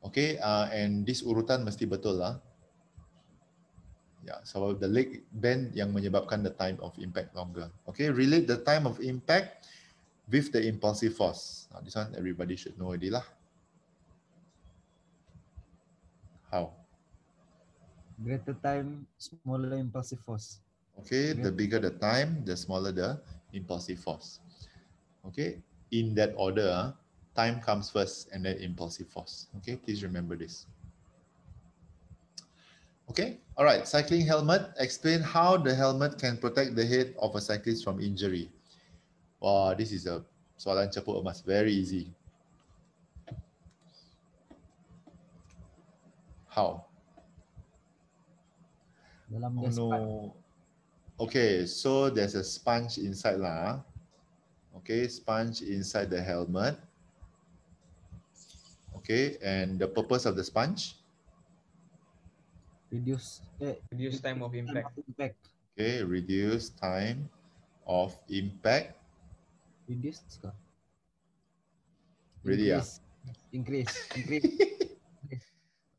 Okay, and this urutan mesti betul lah. Yeah, so the leg bend yang menyebabkan the time of impact longer. Okay, relate the time of impact with the impulsive force. This one everybody should know already lah. How? Greater time, smaller impulsive force. Okay, the bigger the time, the smaller the impulsive force. Okay, in that order, time comes first and then impulsive force. Okay, please remember this. Okay, all right, cycling helmet. Explain how the helmet can protect the head of a cyclist from injury. Wow, this is a soalan cepuk emas, very easy. How? Dalam Oh dashboard. no. Okay, so there's a sponge inside lah. Okay, sponge inside the helmet. Okay, and the purpose of the sponge? Reduce time of impact. Okay, reduce time of impact. Reduce kah? Really, Increase.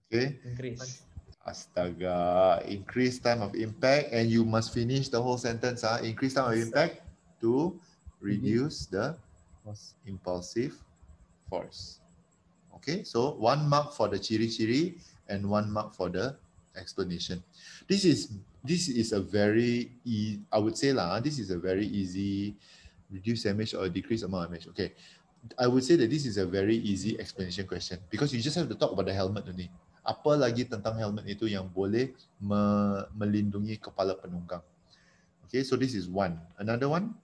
Okay. Increase. Astaga, increase time of impact, and you must finish the whole sentence. Increase time of impact to reduce the impulsive force. Okay, so 1 mark for the ciri-ciri and 1 mark for the explanation. This is a very I would say lah, this is a very easy reduce damage or decrease amount of damage. Okay, I would say that this is a very easy explanation question because you just have to talk about the helmet only. Apa lagi tentang helmet itu yang boleh melindungi kepala penunggang? Okay, so this is one. Another one?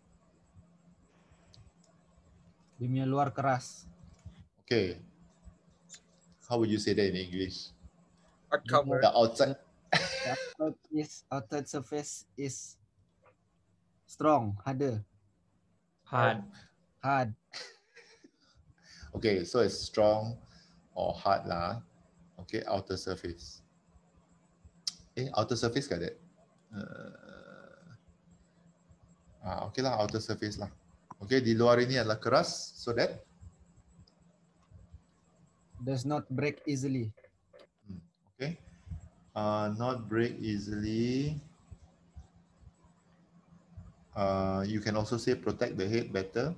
Dia punya luar keras. Okay. How would you say that in English? Hard cover. The outside. The outside surface is strong, harder. Hard. Okay, so it's strong or hard lah. Okay, outer surface. Outer surface kat that? Okay lah, outer surface lah. Okay, di luar ini adalah keras, so that? Does not break easily. Okay. Not break easily. You can also say protect the head better.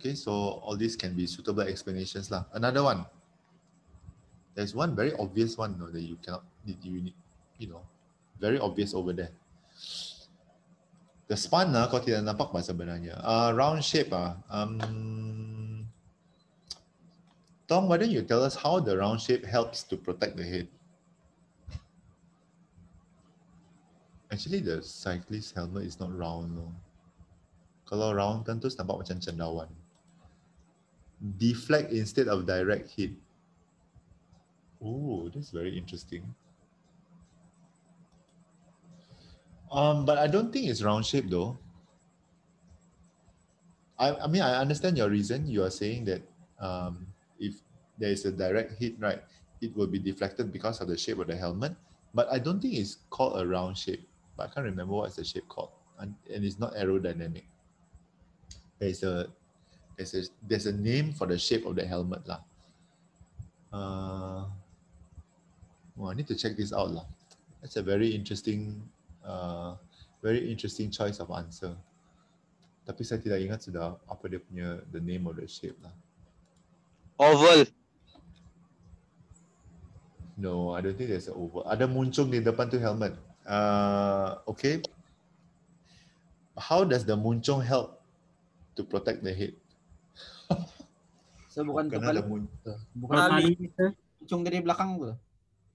Okay, so all these can be suitable explanations lah. Another one. There's one very obvious one that you cannot, very obvious over there. The span kau tidak nampak apa sebenarnya. Round shape Tom, why don't you tell us how the round shape helps to protect the head? Actually, the cyclist helmet is not round. No. Kalau round kan terus nampak macam cendawan. Deflect instead of direct hit. Oh, that's very interesting. But I don't think it's round shape though. I mean, I understand your reason. You are saying that if there is a direct hit, right, it will be deflected because of the shape of the helmet. But I don't think it's called a round shape. But I can't remember what's the shape called. And it's not aerodynamic. There's a name for the shape of the helmet lah. I need to check this out lah. That's a very interesting choice of answer. Tapi saya tidak ingat sudah apa dia punya the name of the shape lah. Oval. No, I don't think there's an oval. Ada muncung di depan tu helmet. Okay. How does the muncung help to protect the head? So bukan Kena ada muncung dari belakang tu.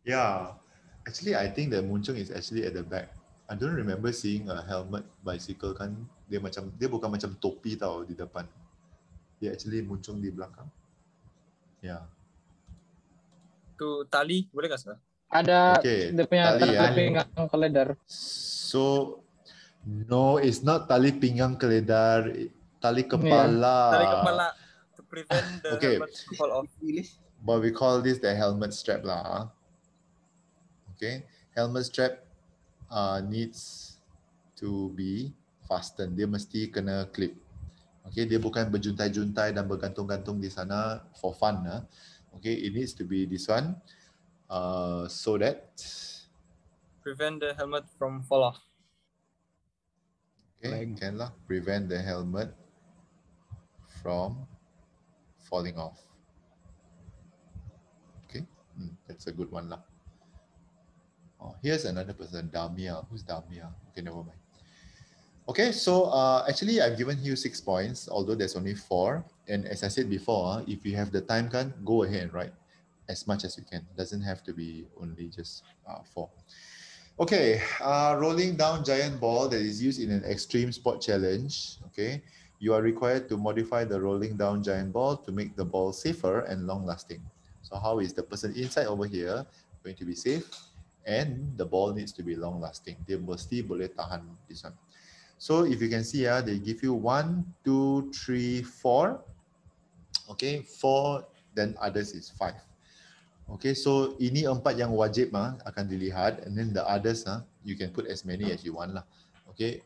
Yeah. Actually, I think the muncung is actually at the back. I don't remember seeing a helmet bicycle kan. Dia bukan macam topi tau di depan. Dia actually muncung di belakang. Yeah. Tu tali boleh nggak sah? Ada dia punya tali tali pinggang keledar. So no, it's not tali pinggang keledar, tali kepala. Tali kepala to prevent the helmet to fall off. But we call this the helmet strap lah. Okay, helmet strap needs to be fastened. Dia mesti kena clip. Okay, dia bukan berjuntai-juntai dan bergantung-gantung di sana for fun. Okay, it needs to be this one so that Prevent the helmet from fall off. okay, can lah prevent the helmet from falling off. Okay, that's a good one lah. Oh, here's another person, Damia. Who's Damia? Okay, never mind. Okay, so actually I've given you 6 points, although there's only 4. And as I said before, if you have the time, go ahead and write as much as you can. Doesn't have to be only just 4. Okay, rolling down giant ball that is used in an extreme sport challenge. Okay, you are required to modify the rolling down giant ball to make the ball safer and long lasting. So how is the person inside over here going to be safe? And the ball needs to be long lasting. Dia mesti boleh tahan this one. So if you can see, they give you 1, 2, 3, 4. Okay, 4, then others is 5. Okay, so ini 4 yang wajib akan dilihat, and then the others you can put as many as you want lah. Okay,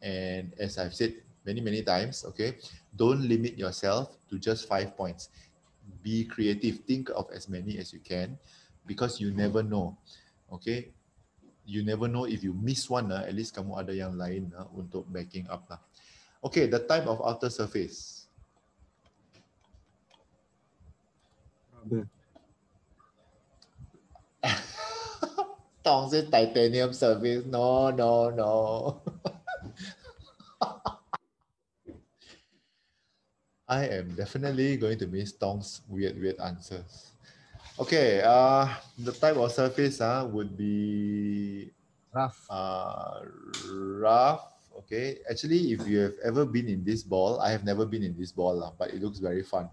and as I've said many times, okay, don't limit yourself to just 5 points. Be creative, think of as many as you can, because you never know. Okay. You never know, if you miss one, at least kamu ada yang lain untuk backing up lah. Okay, the type of outer surface. Rubber. Tong says titanium surface. No. I am definitely going to miss Tong's weird answers. Okay, the type of surface would be Rough. rough. Okay, actually, if you have ever been in this ball, I have never been in this ball, but it looks very fun.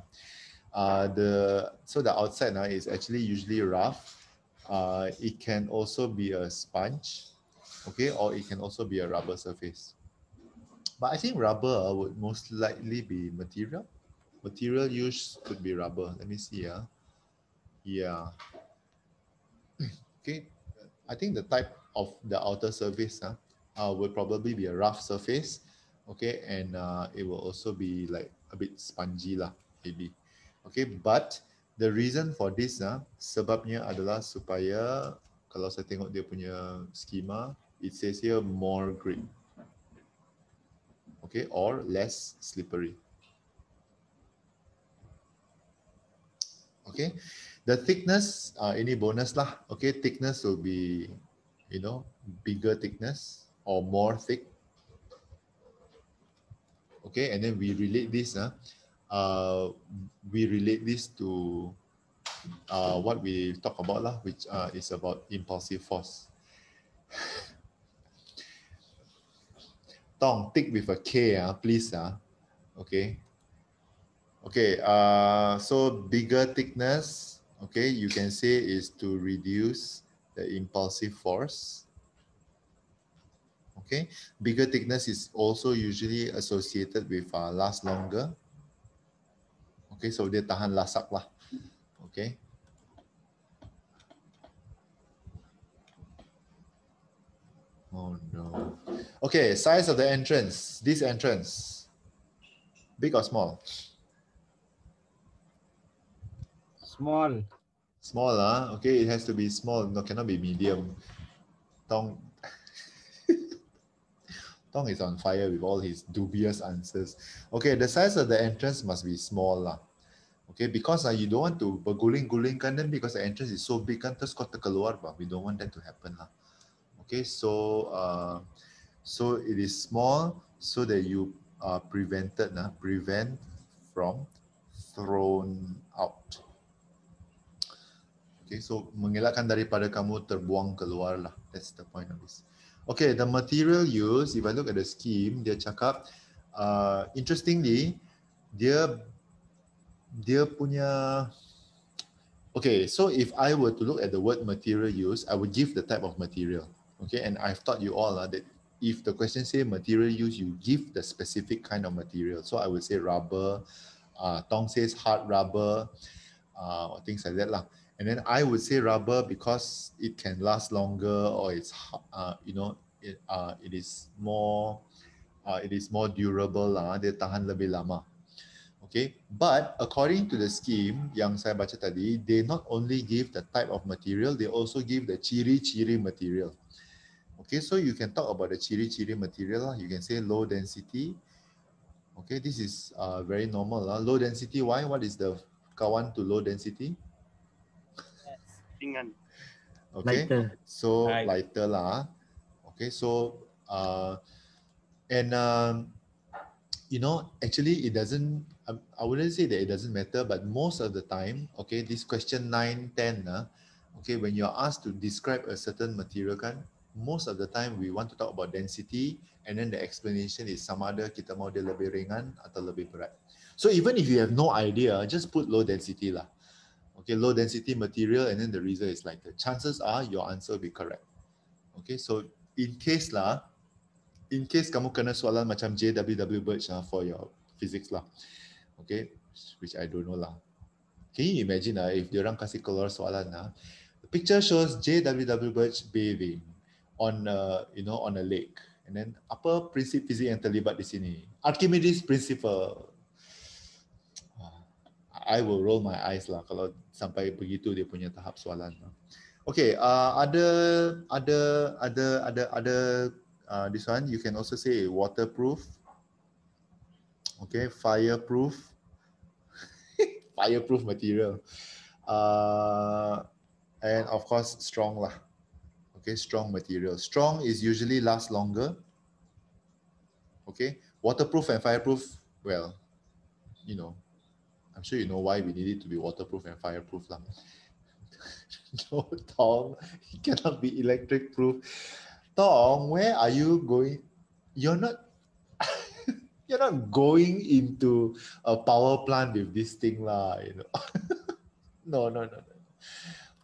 The outside is actually usually rough. It can also be a sponge, okay, or it can also be a rubber surface. But I think rubber would most likely be material. Material used could be rubber. Let me see. Yeah. Okay. I think the type of the outer surface will probably be a rough surface. Okay, and it will also be like a bit spongy lah, maybe. Okay, but the reason for this sebabnya adalah supaya kalau saya tengok dia punya schema, it says here more grip. Okay, or less slippery. Okay, the thickness, ini bonus lah. Okay, thickness will be, bigger thickness or more thick. Okay, and then we relate this to what we talk about lah, which is about impulsive force. Tong, thick with a K, please. Okay. Okay, so bigger thickness, okay, you can say is to reduce the impulsive force. Okay, bigger thickness is also usually associated with last longer. Okay, so dia tahan lasak lah. Okay. Oh no. Okay, size of the entrance. This entrance, big or small? Small. Small, okay, it has to be small. No, cannot be medium. Tong is on fire with all his dubious answers. Okay, the size of the entrance must be small lah. Okay, because you don't want to berguling-gulingkan them because the entrance is so big kan, terus kau terkeluar bah. We don't want that to happen lah. Okay, so so it is small so that you prevent from thrown out. Okay, so mengelakkan daripada kamu terbuang keluar lah. That's the point of this. Okay, the material used, if I look at the scheme, dia cakap, interestingly, dia punya, okay, so if I were to look at the word material used, I would give the type of material. Okay, and I've taught you all that if the question say material used, you give the specific kind of material. So I would say rubber, Tong says hard rubber, or things like that lah. And then I would say rubber because it can last longer, or it's it is more it is more durable lah, dia tahan lebih lama. Okay, but according to the scheme yang saya baca tadi, they not only give the type of material, they also give the ciri-ciri material. Okay, so you can talk about the ciri-ciri material lah. You can say low density. Okay, this is very normal lah. Low density, why? What is the kawan to low density? Ringan. Okay, Lighter. so lighter lah. Okay, so you know, actually it doesn't, I wouldn't say that it doesn't matter, but most of the time, okay, this question 9, 10, okay, when you're asked to describe a certain material kan, most of the time we want to talk about density, and then the explanation is sama ada kita mau dia lebih ringan atau lebih berat. So even if you have no idea, just put low density lah. Okay, low density material, and then the reason is lighter. Chances are your answer will be correct. Okay, so in case kamu kena soalan macam JWW Birch for your physics lah, okay, which I don't know lah. Can you imagine if diorang kasih keluar soalan the picture shows JWW Birch bathing on on a lake, and then apa prinsip fizik yang terlibat di sini? Archimedes principle. I will roll my eyes lah kalau sampai begitu dia punya tahap soalan. Okay, this one you can also say waterproof. Okay, fireproof. Fireproof material. And of course strong lah. Okay, strong material. Strong is usually last longer. Okay, waterproof and fireproof, well, you know, I'm sure you know why we need it to be waterproof and fireproof lah. No, Tom, it cannot be electric proof. Tom, where are you going? You're not you're not going into a power plant with this thing lah, you know. No.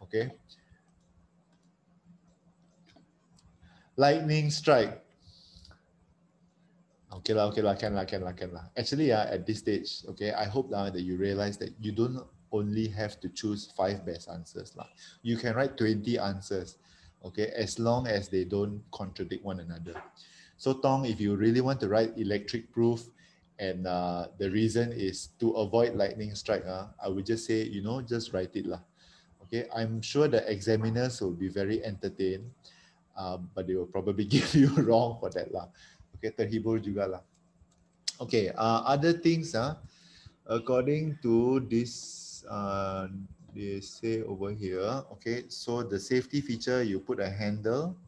Okay. Lightning strike. Okay lah, can lah. Actually, at this stage, okay, I hope that you realize that you don't only have to choose 5 best answers lah. You can write 20 answers, okay, as long as they don't contradict one another. So Tong, if you really want to write electric proof, and the reason is to avoid lightning strike, I would just say, just write it lah. Okay, I'm sure the examiners will be very entertained, but they will probably give you wrong for that lah. Okay, terhibur juga lah. Okay, other things, according to this, they say over here, okay, so the safety feature, you put a handle.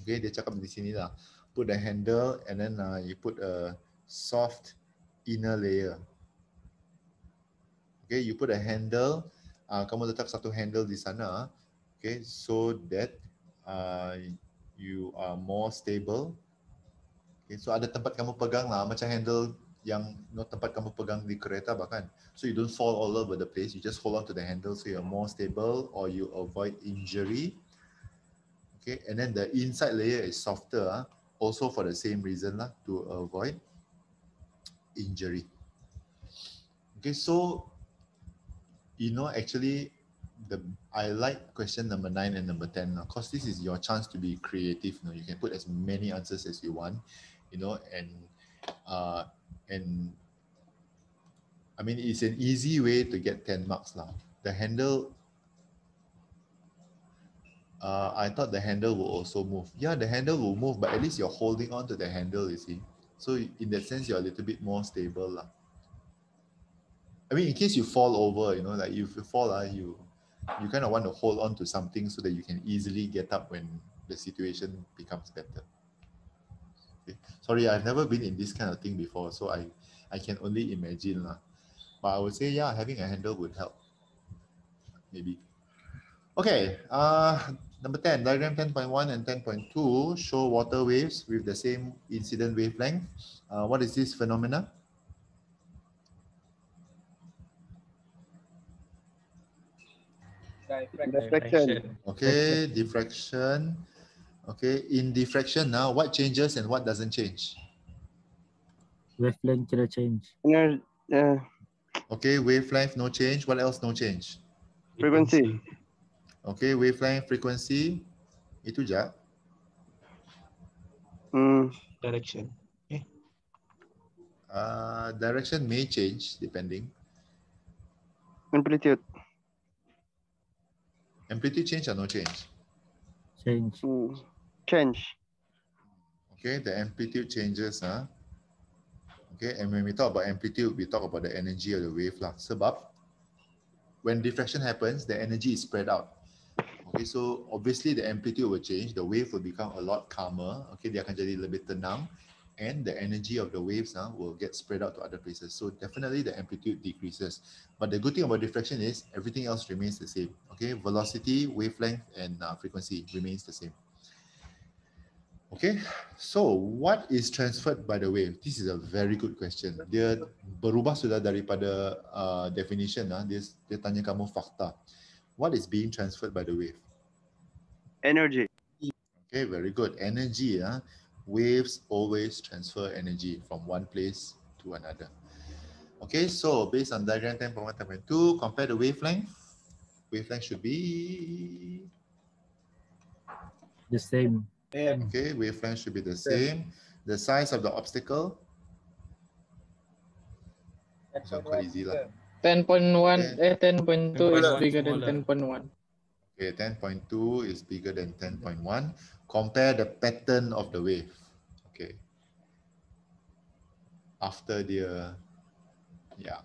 Okay, dia cakap di sini lah. Put a handle, and then you put a soft inner layer. Okay, you put a handle, kamu letak satu handle di sana, okay, so that you are more stable. Okay, so ada tempat kamu pegang lah, macam handle yang tempat kamu pegang di kereta bahkan. So you don't fall all over the place, you just hold on to the handle so you're more stable, or you avoid injury. Okay, and then the inside layer is softer, also for the same reason lah, to avoid injury. Okay, so actually I like question number 9 and number 10 because this is your chance to be creative. You can put as many answers as you want, and I mean, it's an easy way to get 10 marks lah. The handle, I thought the handle will also move. Yeah, the handle will move, but at least you're holding on to the handle, you see. So in that sense, you're a little bit more stable lah. I mean, in case you fall over, like if you fall, you kind of want to hold on to something so that you can easily get up when the situation becomes better. Okay. Sorry, I've never been in this kind of thing before, so I can only imagine lah. But I would say, yeah, having a handle would help. Maybe. Okay, number 10, diagram 10.1 and 10.2 show water waves with the same incident wavelength. What is this phenomena? Diffraction. Okay, diffraction. Okay, in diffraction now, what changes and what doesn't change? Wavelength kena change. Okay, wavelength no change. What else no change? Frequency. Okay, wavelength, frequency. Itu je. Direction. Direction may change depending. Amplitude. Amplitude change or no change? Change. Change. Okay, the amplitude changes. Okay, and when we talk about amplitude, we talk about the energy of the wave lah. Sebab when diffraction happens, the energy is spread out. Okay, so obviously the amplitude will change. The wave will become a lot calmer. Okay, dia akan jadi lebih tenang, and the energy of the waves will get spread out to other places. So definitely the amplitude decreases. But the good thing about diffraction is everything else remains the same. Okay, velocity, wavelength, and frequency remains the same. Okay, so what is transferred by the wave? This is a very good question. Dia berubah sudah daripada definition. Dia tanya kamu fakta. What is being transferred by the wave? Energy. Okay, very good. Energy. Waves always transfer energy from one place to another. Okay, so based on diagram 10.1, 10.2, compare the wavelength. Wavelength should be The same. okay. Wavelength should be the same. The size of the obstacle. This one quite easy lah. 10.1, 10.2 is 10.1 bigger than smaller. 10.1. Okay, 10.2 is bigger than 10.1. Compare the pattern of the wave. Okay. After the, yeah.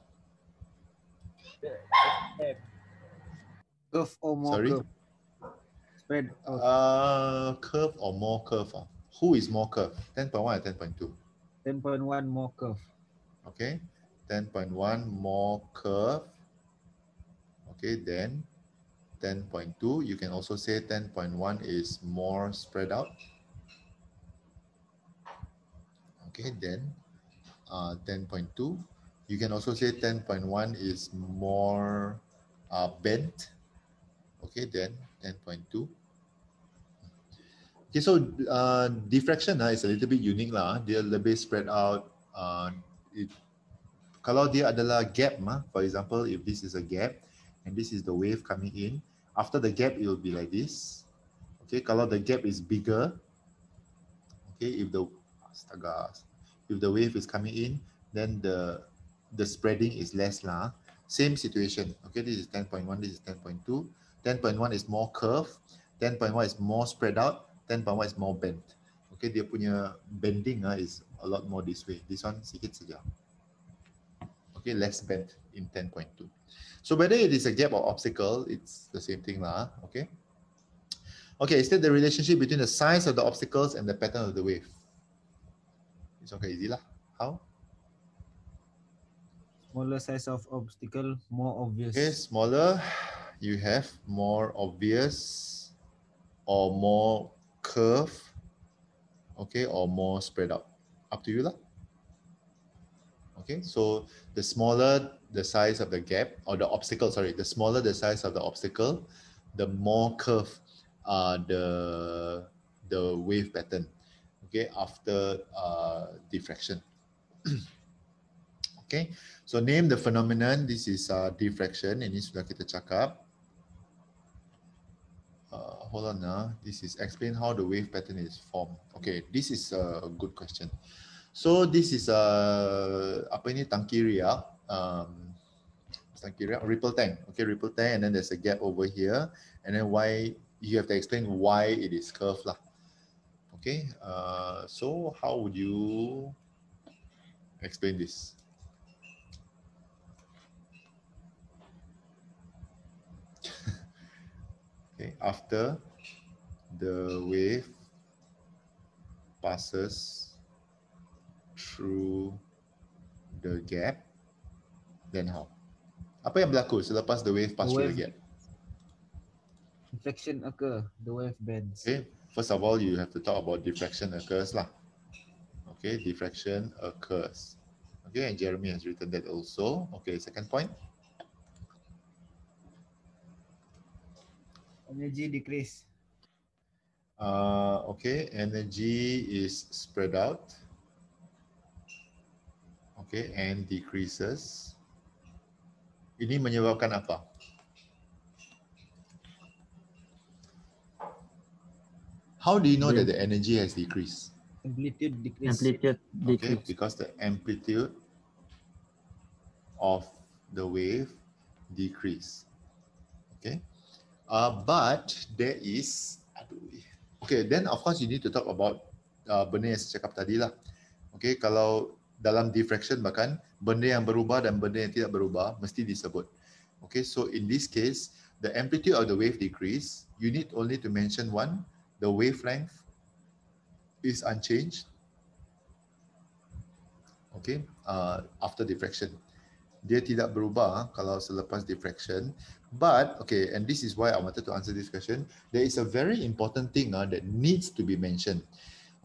Curve or more Sorry? curve? Spread out. Curve or more curve? Who is more curve? 10.1 or 10.2? 10.1 more curve. Okay. 10.1 more curve. Okay, then 10.2. You can also say 10.1 is more spread out. Okay, then 10.2. You can also say 10.1 is more bent. Okay, then 10.2. Okay, so diffraction is a little bit unique lah. Dia lebih spread out. Kalau dia adalah gap, for example, if this is a gap and this is the wave coming in, after the gap it will be like this. Okay, kalau the gap is bigger, okay, if the wave is coming in, then the spreading is less lah. Same situation. Okay, this is 10.1, this is 10.2. 10.1 is more curve, 10.1 is more spread out, 10.1 is more bent. Okay, dia punya bending is a lot more this way. This one sikit saja. Okay, less bent in 10.2. So whether it is a gap or obstacle, it's the same thing lah. Okay. Okay, state the relationship between the size of the obstacles and the pattern of the wave. It's okay, easy lah. How? Smaller size of obstacle, more obvious. Okay, smaller, you have more obvious or more curve, okay, or more spread out. Up to you lah. Okay, so the smaller the size of the gap or the obstacle, sorry, the smaller the size of the obstacle, the more curve the wave pattern. Okay, after diffraction. Okay, so name the phenomenon. This is diffraction. Ini sudah kita cakap. Hold on now. This is explain how the wave pattern is formed. Okay, this is a good question. So this is apa ini tangki riak, ripple tank. Okay, ripple tank, and then there's a gap over here, and then why you have to explain why it is curved lah. Okay, so how would you explain this? Okay, after the wave passes through the gap, then how? Apa yang berlaku selepas the wave pass through the gap? Diffraction occur, the wave bends. Okay, first of all, you have to talk about diffraction occurs lah. Okay, diffraction occurs. Okay, and Jeremy has written that also. Okay, second point. Energy decrease. Okay, energy is spread out. Okay, and decreases. Ini menyebabkan apa? How do you know that the energy has decreased? amplitude decrease. Amplitude Okay, decrease. because the amplitude of the wave decrease. Okay, but there is, okay, then of course you need to talk about benda yang saya cakap tadi lah. Okay, kalau dalam diffraction bahkan benda yang berubah dan benda yang tidak berubah mesti disebut. Okay, so in this case, the amplitude of the wave decrease, you need only to mention one, the wavelength is unchanged. Okay, after diffraction. Dia tidak berubah kalau selepas diffraction. But, okay, and this is why I wanted to answer this question. There is a very important thing that needs to be mentioned.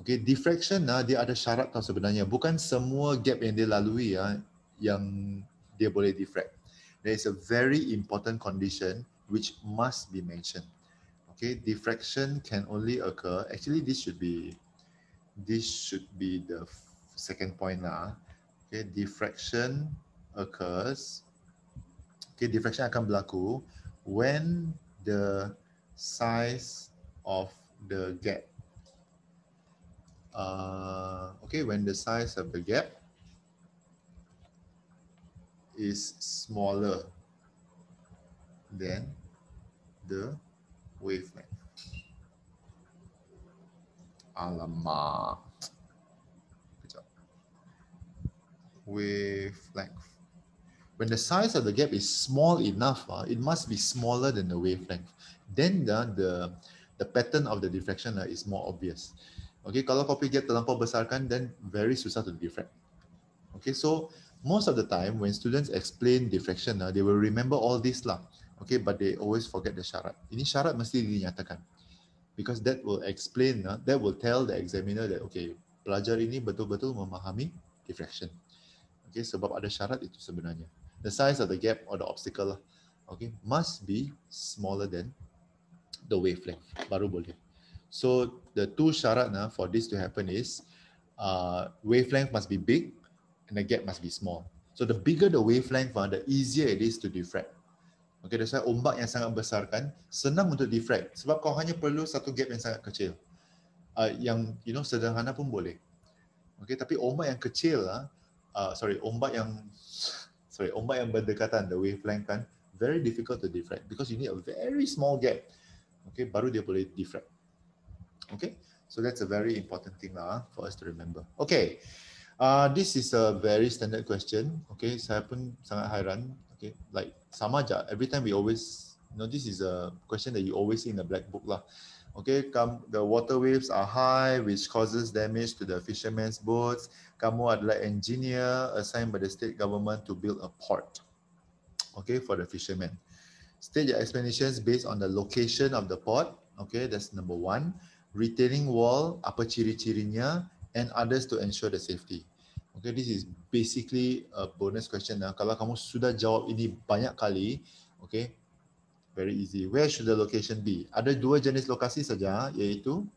Okay, diffraction dia ada syarat tau sebenarnya. Bukan semua gap yang dia lalui yang dia boleh diffract. There is a very important condition which must be mentioned. Okay, diffraction can only occur. Actually, this should be the second point lah. Okay, diffraction occurs. Okay, diffraction akan berlaku when the size of the gap. Okay, when the size of the gap is smaller than the wavelength. Alamak. Kejap. Wavelength. When the size of the gap is small enough, it must be smaller than the wavelength. Then the pattern of the diffraction is more obvious. Okay, kalau copy gap terlampau besarkan, then very susah to diffract. Okay, so most of the time when students explain diffraction, they will remember all this lah. Okay, but they always forget the syarat. Ini syarat mesti dinyatakan. Because that will explain, that will tell the examiner that, okay, pelajar ini betul-betul memahami diffraction. Okay, sebab ada syarat itu sebenarnya. The size of the gap or the obstacle, okay, must be smaller than the wavelength. Baru boleh. So the two syarat for this to happen is wavelength must be big and the gap must be small. So the bigger the wavelength, the easier it is to diffract. Okay, that's why ombak yang sangat besar kan senang untuk diffract sebab kau hanya perlu satu gap yang sangat kecil. Yang sederhana pun boleh. Okay, tapi ombak yang kecil ombak yang berdekatan, the wavelength kan very difficult to diffract because you need a very small gap. Okay, baru dia boleh diffract. Okay, so that's a very important thing for us to remember. Okay, this is a very standard question. Okay, saya pun sangat hairan. Okay, like sama aja. Every time we always, this is a question that you always see in the black book lah. Okay, the water waves are high, which causes damage to the fishermen's boats. Kamu adalah engineer assigned by the state government to build a port. Okay, for the fishermen. State your explanations based on the location of the port. Okay, that's number one. Retaining wall, apa ciri-cirinya, and others to ensure the safety. Okay, this is basically a bonus question. Kalau kamu sudah jawab ini banyak kali, okay, very easy. Where should the location be? Ada dua jenis lokasi saja, yaitu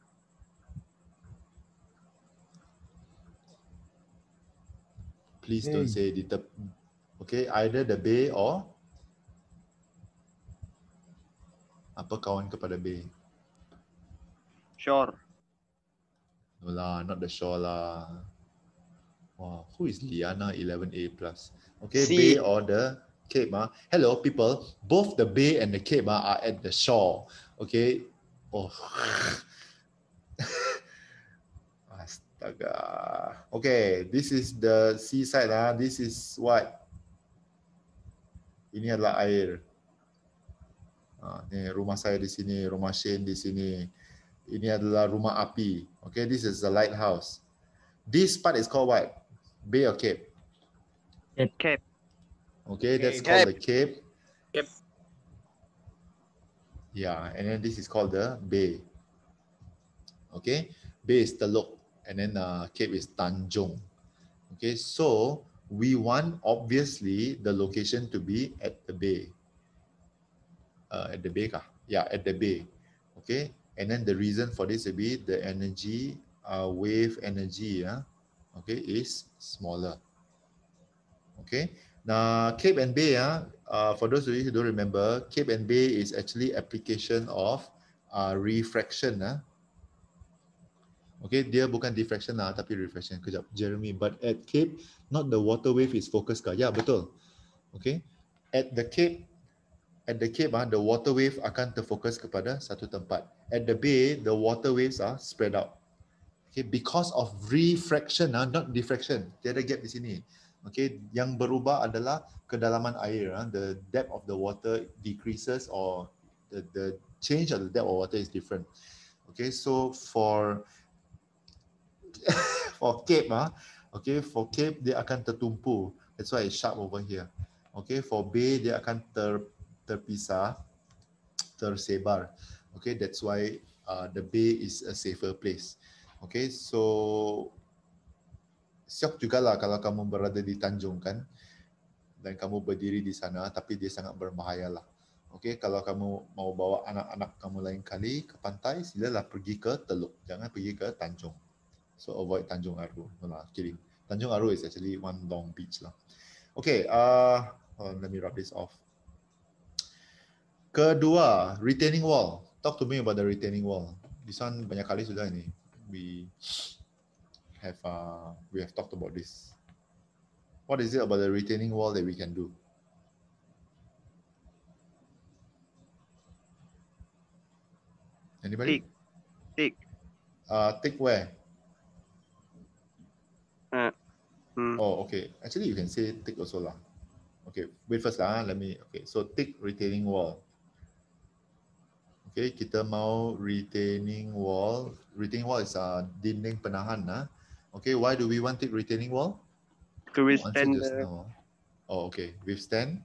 please don't say okay, either the bay or apa kawan kepada bay. Shore. No lah, not the shore lah. Wow, who is Liana 11A+? Okay, C. bay or the cape. Hello, people. Both the bay and the cape are at the shore. Okay. Oh. Astaga. Okay, this is the seaside. This is what? Ini adalah air. Ni rumah saya di sini, rumah Shane di sini. Ini adalah rumah api. Okay, this is the lighthouse. This part is called what? Bay or cape? Cape. Okay, that's Cape. called the cape. Cape. Yeah, and then this is called the bay. Okay, bay is Teluk, and then cape is Tanjung. Okay, so we want obviously the location to be at the bay. At the bay kah? Yeah, at the bay. Okay, and then the reason for this will be the energy, wave energy, okay, is smaller. Okay, now cape and bay, for those of you who don't remember, cape and bay is actually application of refraction. Okay, dia bukan diffraction lah, tapi refraction. Kejap, Jeremy. But at Cape, not the water wave is focus ke? Ya, betul. Okay, at the Cape, the water wave akan terfokus kepada satu tempat. At the bay, the water waves are spread out. Okay, because of refraction, not diffraction. Tiada gap di sini. Okay, yang berubah adalah kedalaman air. The depth of the water decreases, or the change of the depth of water is different. Okay, so for Cape, okay, for Cape dia akan tertumpu. That's why it's sharp over here. Okay, for Bay dia akan terpisah, tersebar. Okay, that's why the Bay is a safer place. Okay, so siap jugalah kalau kamu berada di Tanjung kan, dan kamu berdiri di sana, tapi dia sangat berbahaya lah. Okay, kalau kamu mau bawa anak-anak kamu lain kali ke pantai, silalah pergi ke Teluk, jangan pergi ke Tanjung. So avoid Tanjung Aru. No lah, kidding. Tanjung Aru is actually one long beach lah. Okay, let me wrap this off. Kedua, retaining wall. Talk to me about the retaining wall. This one banyak kali sudah ini. We have talked about this. What is it about the retaining wall that we can do? Anybody? Tick. Tick where? Oh, okay. Actually, you can say tick also lah. Okay, wait first lah. Let me. Okay, so tick retaining wall. Okay, kita mau retaining wall. Retaining wall is dinding penahan lah. Okay, why do we want tick retaining wall? To withstand just now. Oh, okay. Withstand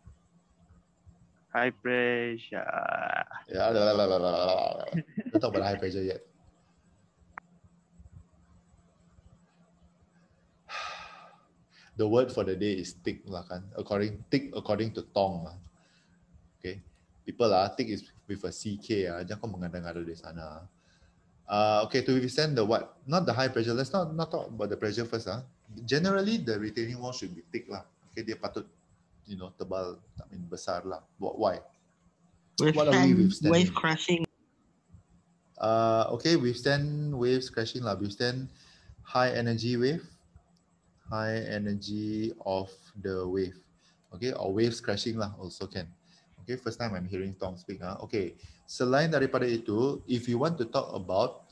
high pressure. Yeah, don't talk about high pressure yet. The word for the day is tick lah kan. According to Tong lah. Okay. People tick is with a CK jangan kau mengada-ngada di sana. Okay, to withstand the what? Not the high pressure. Let's not talk about the pressure first Generally, the retaining wall should be thick lah. Okay, dia patut tebal, besar lah. Why? What are we withstanding? Wave crashing. Okay, withstand waves crashing lah. Withstand high energy wave. High energy of the wave. Okay, or waves crashing lah also can. Okay, first time I'm hearing Tom speak. Okay, selain daripada itu, if you want to talk about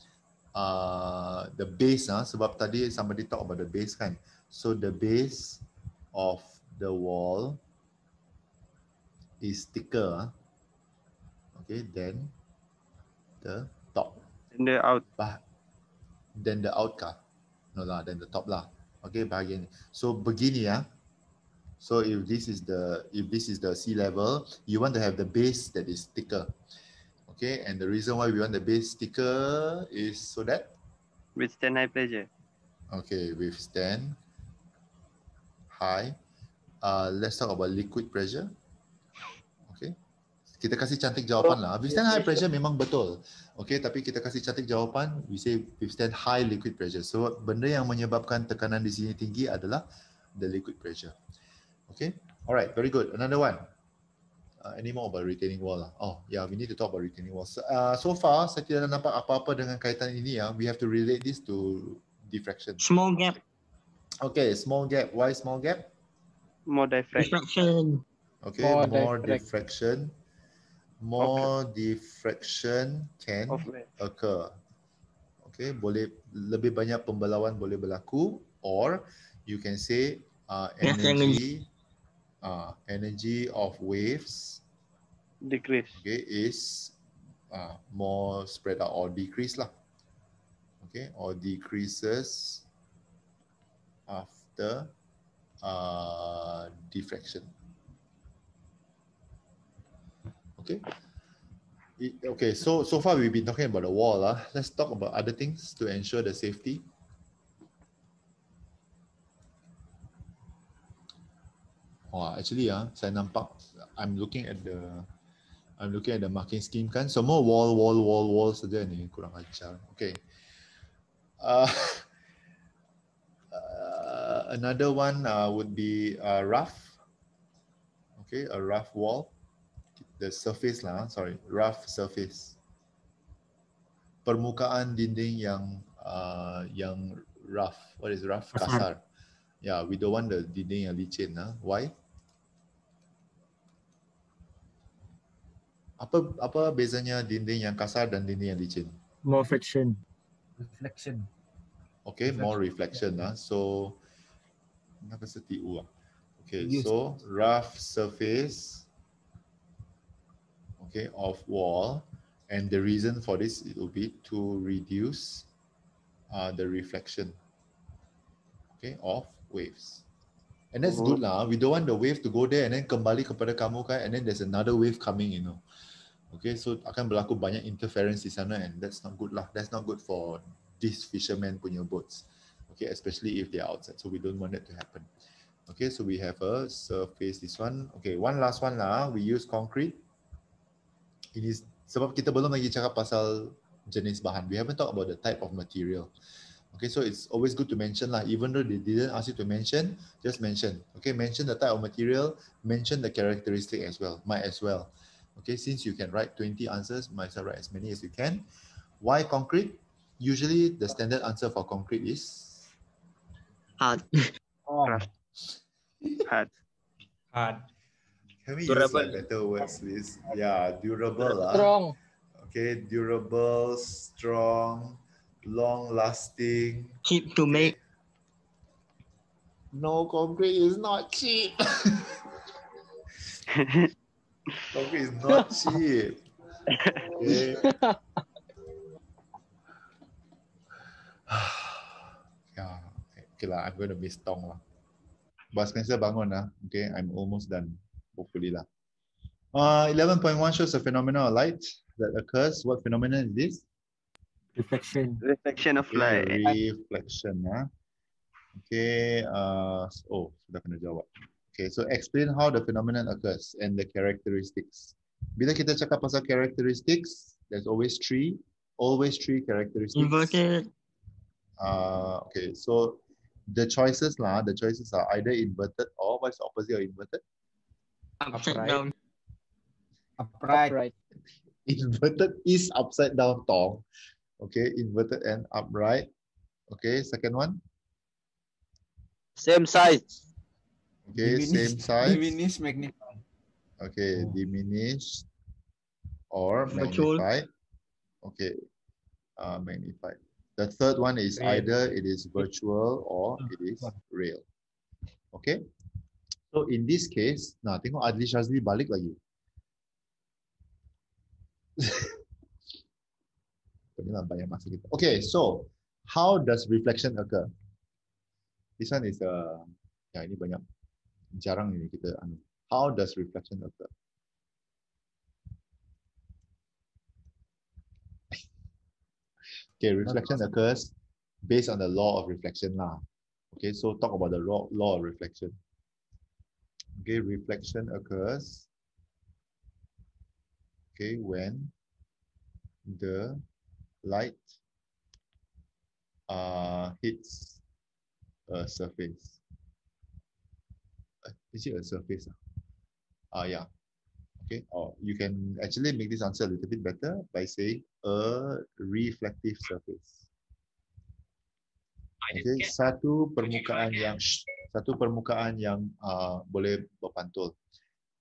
the base, sebab tadi somebody talk about the base kan. So the base of the wall is thicker. Okay, then the top. And the out. Then the out kah? No lah, then the top lah. Okay, bahagian. So begini So if this is the sea level, you want to have the base that is thicker. Okay, and the reason why we want the base thicker is so that withstand high pressure. Okay, withstand high. Let's talk about liquid pressure. Okay, kita kasih cantik jawapan lah. Withstand high pressure memang betul. Okay, tapi kita kasih cantik jawapan. We say withstand high liquid pressure. So benda yang menyebabkan tekanan di sini tinggi adalah the liquid pressure. Okay, alright, very good. Another one. Any more about retaining wall lah? Oh, yeah, we need to talk about retaining wall. So far, saya tidak nampak apa-apa dengan kaitan ini We have to relate this to diffraction. Small gap. Okay, small gap. Why small gap? More diffraction. Okay, more diffraction. More diffraction can occur. Okay, boleh lebih banyak pembelauan boleh berlaku, or you can say energy of waves decrease. Okay, is more spread out or decrease lah. Okay, or decreases after diffraction. Okay. Okay, so far we've been talking about the wall Let's talk about other things to ensure the safety. Actually saya nampak I'm looking at the marking scheme kan, semua wall saja ni, kurang ajar. Okay. Another one would be rough. Okay, a rough wall. The surface rough surface. Permukaan dinding yang yang rough. What is rough? Kasar. Kasar. Yeah, we don't want the dinding yang licin. Why? Apa bezanya dinding yang kasar dan dinding yang licin? More friction. Reflection. Okay, more reflection. So, kenapa setiap? Okay, Reduce. so rough surface, okay, of wall, and the reason for this it will be to reduce the reflection, okay, of waves. And that's good lah. We don't want the wave to go there and then kembali kepada kamu kan, and then there's another wave coming, you know. Okay, so akan berlaku banyak interference di sana, and that's not good lah. That's not good for these fishermen punya boats. Okay, especially if they are outside. So we don't want that to happen. Okay, so we have a surface, this one. Okay, one last one lah. We use concrete. Ini sebab kita belum lagi cakap pasal jenis bahan. We haven't talked about the type of material. Okay, so it's always good to mention lah. Even though they didn't ask you to mention, just mention. Okay, mention the type of material, mention the characteristic as well. Might as well. Okay, since you can write 20 answers, might as well write as many as you can. Why concrete? Usually the standard answer for concrete is Hard. Hard. Hard. Can we Durable. use better words, please? Yeah, durable lah. Strong. Okay, durable, strong, long-lasting. Cheap to make. No, concrete is not cheap. Concrete is not cheap. Okay. Yeah. Okay lah, I'm going to miss Tong lah. But Spencer bangun lah. Okay, I'm almost done. Hopefully lah. 11.1 shows a phenomenon of light that occurs. What phenomenon is this? Reflection. Reflection of Okay, light. reflection. Okay. Oh, sudah kena jawab. Okay, so explain how the phenomenon occurs and the characteristics. Bila kita cakap pasal characteristics, there's always three characteristics. Inverted. Okay, so the choices are either inverted or what's the opposite of inverted? Upside Upright. down. Upright. Upright. Inverted is upside down, Tong. Okay, inverted and upright. Okay, second one. Same size. Okay, same size. Diminish, magnify. Okay, diminished or Virtual. magnified. Okay, magnified. The third one is Real. either it is virtual or it is real. Okay. So in this case, nah, tengok Adli Shazli balik lagi. Inilah banyak masa kita. Okay, so how does reflection occur? This one is ya ini banyak jarang ini kita. How does reflection occur? Okay, reflection occurs based on the law of reflection lah. Okay, so talk about the law of reflection. Okay, reflection occurs, okay, when the light hits a surface. Is it a surface? Yeah. Okay, or you can actually make this answer a little bit better by saying a reflective surface. Okay, satu permukaan yang boleh berpantul.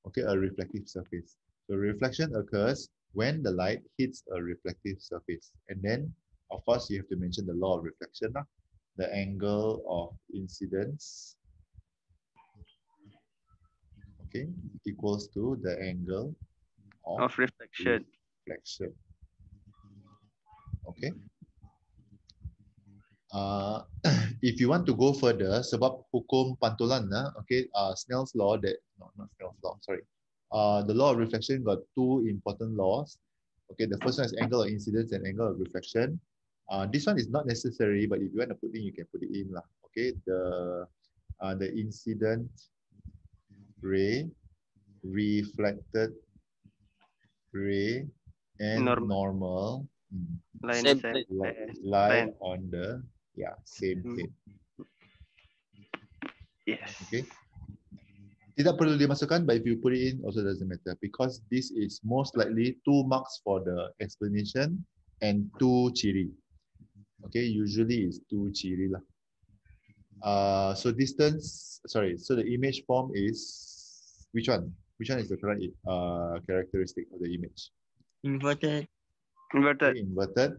Okay, a reflective surface. So reflection occurs when the light hits a reflective surface, and then of course you have to mention the law of reflection, the angle of incidence. Okay, equals to the angle Of reflection. reflection. Okay. If you want to go further, sebab hukum pantulan, okay, Snell's law that not Snell's law, sorry. The law of reflection got two important laws. Okay, the first one is angle of incidence and angle of reflection. This one is not necessary, but if you want to put in, you can put it in lah. Okay, the incident ray, reflected ray, and normal Line Same side. lie on the same plane. Yes. Okay. Tidak perlu dimasukkan, but if you put it in, also doesn't matter because this is most likely 2 marks for the explanation and 2 ciri. Okay, usually it's 2 ciri lah. So distance, sorry, so the image form is which one? Which one is the correct characteristic of the image? Inverted. Inverted. Okay, inverted.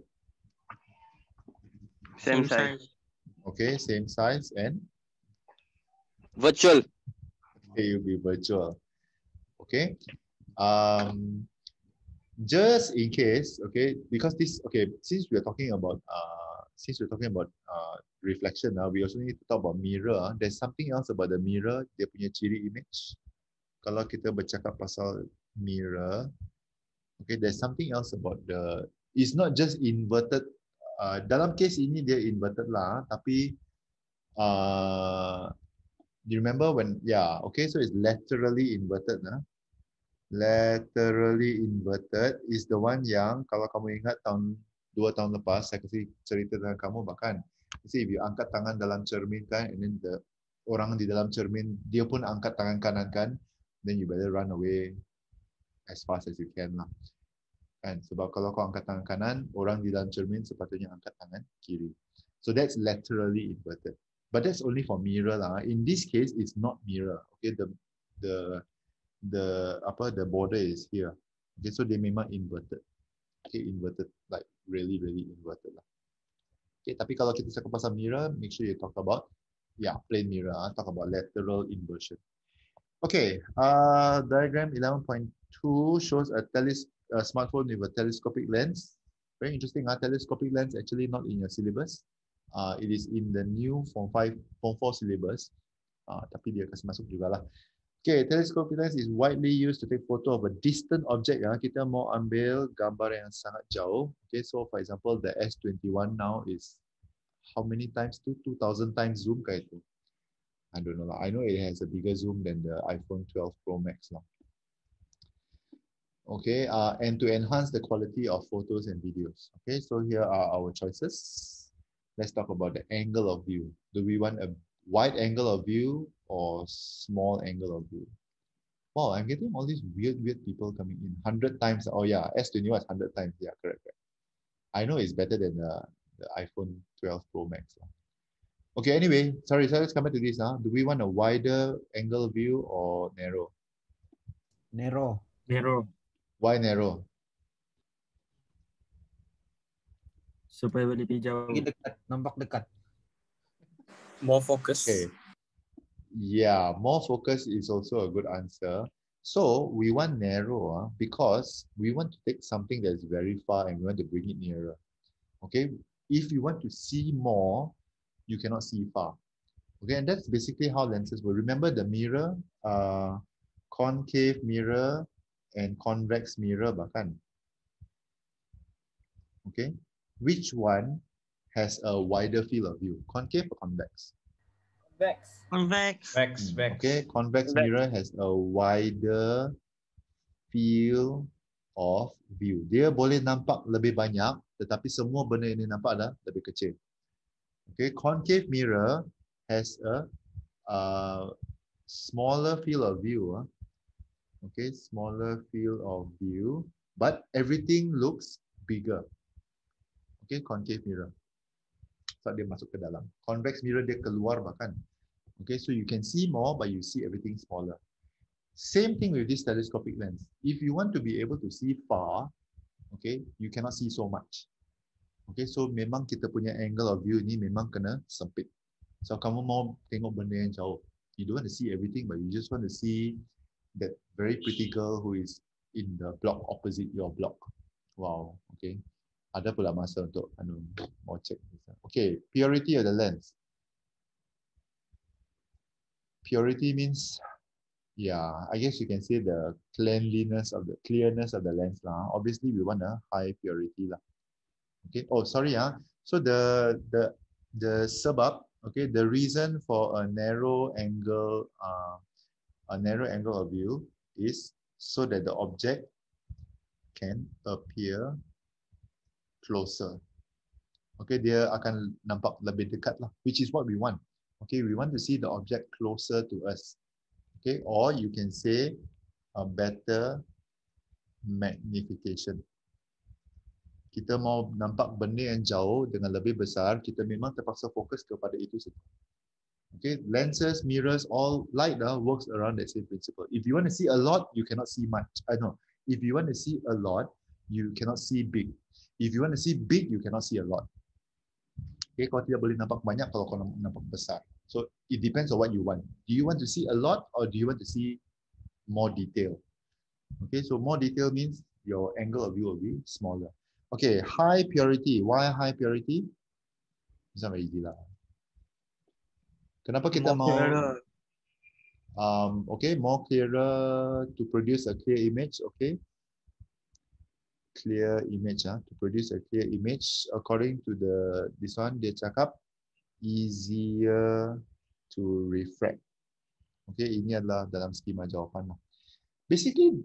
Same size. Okay, same size and Virtual. it will be virtual. Okay. Just in case, okay, because this, okay, since we're talking about reflection, we also need to talk about mirror. There's something else about the mirror, dia punya ciri image. Kalau kita bercakap pasal mirror, okay, there's something else about the, it's not just inverted. Dalam case ini dia inverted lah, tapi you remember when, yeah, okay, so it's laterally inverted. Laterally inverted is the one yang kalau kamu ingat 2 tahun lepas saya kasih cerita dengan kamu, bahkan see if you angkat tangan dalam cermin kan, and then the orang di dalam cermin dia pun angkat tangan kanan kan, then you better run away as fast as you can lah kan, sebab kalau kau angkat tangan kanan, orang di dalam cermin sepatutnya angkat tangan kiri. So that's laterally inverted, but that's only for mirror lah. In this case it's not mirror. Okay, the border is here. Okay, so they memang inverted. Okay, inverted, like really inverted lah. Okay, tapi kalau kita cakap pasal mirror, make sure you talk about, yeah, plane mirror. Talk about lateral inversion. Okay, diagram 11.2 shows a smartphone with a telescopic lens. Very interesting. Telescopic lens actually not in your syllabus. It is in the new Form 4 syllabus. Tapi dia kasih masuk jugalah. Okay, telescopic lens is widely used to take photo of a distant object. Kita mau ambil gambar yang sangat jauh. Okay, so for example, the S21 now is how many times? 2,000 times zoom kah itu? I don't know lah. I know it has a bigger zoom than the iPhone 12 Pro Max lah. Okay, and to enhance the quality of photos and videos. Okay, so here are our choices. Let's talk about the angle of view. Do we want a wide angle of view or small angle of view? Wow, I'm getting all these weird people coming in. 100 times. Oh yeah, S21 is 100 times. Yeah, correct. I know it's better than the iPhone 12 Pro Max. Okay, anyway, sorry, let's come back to this now. Do we want a wider angle view or narrow? Narrow. Narrow. Why narrow? Supaya boleh pergi jauh. Lagi dekat, nampak dekat. More focus. Okay. Yeah, more focus is also a good answer. So we want narrow because we want to take something that is very far and we want to bring it nearer. Okay, if you want to see more, you cannot see far. Okay, and that's basically how lenses work. Remember the mirror, concave mirror and convex mirror bahkan. Okay, which one has a wider field of view? Concave or convex? Convex. Okay, convex mirror has a wider field of view. Dia boleh nampak lebih banyak, tetapi semua benda ini nampak dah lebih kecil. Okay, concave mirror has a smaller field of view. Okay, smaller field of view, but everything looks bigger. Okay, concave mirror. So dia masuk ke dalam. Convex mirror dia keluar bahkan. Okay, so you can see more, but you see everything smaller. Same thing with this telescopic lens. If you want to be able to see far, okay, you cannot see so much. Okay, so memang kita punya angle of view ni memang kena sempit. So kamu mau tengok benda yang jauh, you don't want to see everything, but you just want to see that very pretty girl who is in the block opposite your block. Wow, okay. Ada pula masa untuk mau check. Okay, purity of the lens. Purity means, yeah, I guess you can say the cleanliness of the clearness of the lens lah. Obviously, we want a high purity lah. Okay. Oh, sorry. So the sebab, okay, the reason for a narrow angle of view is so that the object can appear closer. Okay, dia akan nampak lebih dekat lah, which is what we want. Okay, we want to see the object closer to us. Okay, or you can say a better magnification. kita mau nampak benda yang jauh dengan lebih besar, kita memang terpaksa fokus kepada itu saja. Okay, lenses, mirrors, all light works around that same principle. If you want to see a lot, you cannot see much. No. If you want to see a lot, you cannot see big. If you want to see big, you cannot see a lot. Okay, kau tidak boleh nampak banyak kalau kau nampak besar. So it depends on what you want. Do you want to see a lot or do you want to see more detail? Okay, so more detail means your angle of view will be smaller. Okay, high purity. Why high purity? It's not very easy lah. Kenapa kita mau okay, more clearer to produce a clear image, okay? Clear image, to produce a clear image according to this one dia cakap easier to refract. Okay, ini adalah dalam skema jawapan lah. Basically,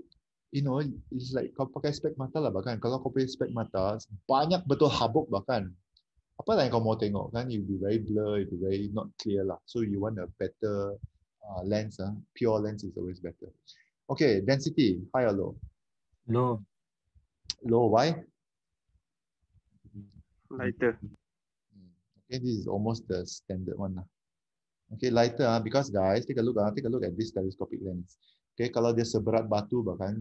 you know, it's like kau pakai spek mata lah bahkan. Kalau kau pakai spek mata, banyak betul habuk bahkan. Apa lah yang kau mau tengok kan? You'll be very blur, you'll be very not clear lah. So you want a better lens, pure lens is always better. Okay, density, high or low? Low. Low, why? Lighter. Okay, this is almost the standard one lah. Okay, lighter because guys, take a look at this telescopic lens. Okay, kalau dia seberat batu bahkan,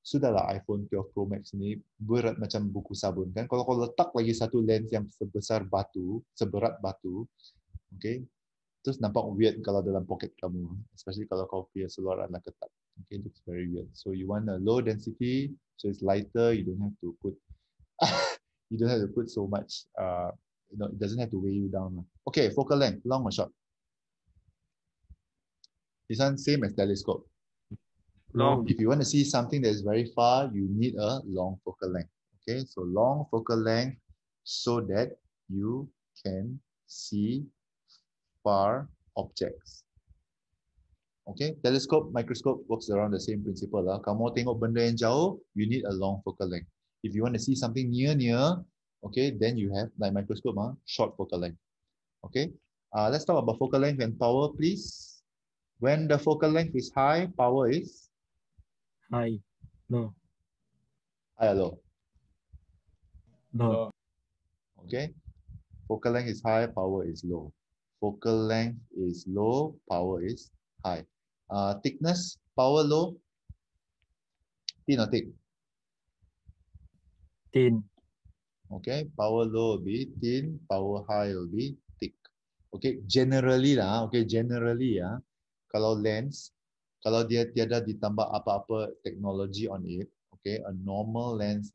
sudahlah iPhone 12 Pro Max ni berat macam buku sabun kan. Kalau kau letak lagi satu lens yang sebesar batu, seberat batu, okay, terus nampak weird kalau dalam poket kamu, especially kalau kau punya seluar adalah ketat. Okay, looks very weird. So you want a low density, so it's lighter. You don't have to put, you don't have to put so much. You know, it doesn't have to weigh you down. Okay, focal length, long or short? This one same as telescope. Long. If you want to see something that is very far, you need a long focal length. Okay, so long focal length so that you can see far objects. Okay, telescope, microscope works around the same principle lah. Kamu tengok benda yang jauh, you need a long focal length. If you want to see something near, okay, then you have like microscope, short focal length. Okay, let's talk about focal length and power, please. When the focal length is high, power is High. Low. high or low? Low. Okay, focal length is high, power is low. Focal length is low, power is high. Thickness, power low, thin or thick? Thin. Okay, power low will be thin, power high will be thick. Okay, generally lah, okay, generally kalau lens, kalau dia tiada ditambah apa-apa teknologi on it, okay, a normal lens,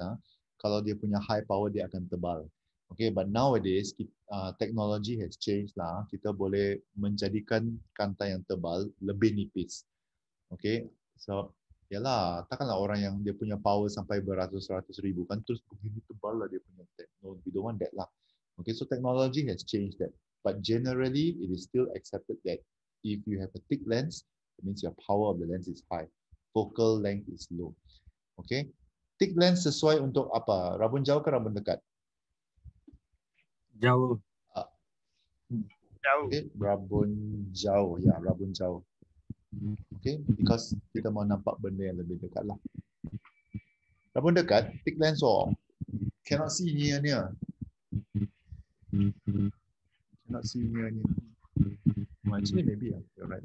kalau dia punya high power dia akan tebal. Okay, but nowadays technology has changed lah. Kita boleh menjadikan kanta yang tebal lebih nipis. Okay, so yalah, takkanlah orang yang dia punya power sampai beratus-ratus ribu kan terus begini tebal lah dia punya. No, we don't want that lah. Okay, so technology has changed that. But generally, it is still accepted that if you have a thick lens, it means your power of the lens is high. Focal length is low. Okay, thick lens sesuai untuk apa? Rabun jauh ke rabun dekat? Jauh. Jauh. Okay, rabun jauh, ya, rabun jauh. Okay, because kita mau nampak benda yang lebih dekat lah. Rabun dekat, thick lens cannot see near. Cannot see near. Well, actually, maybe you're right.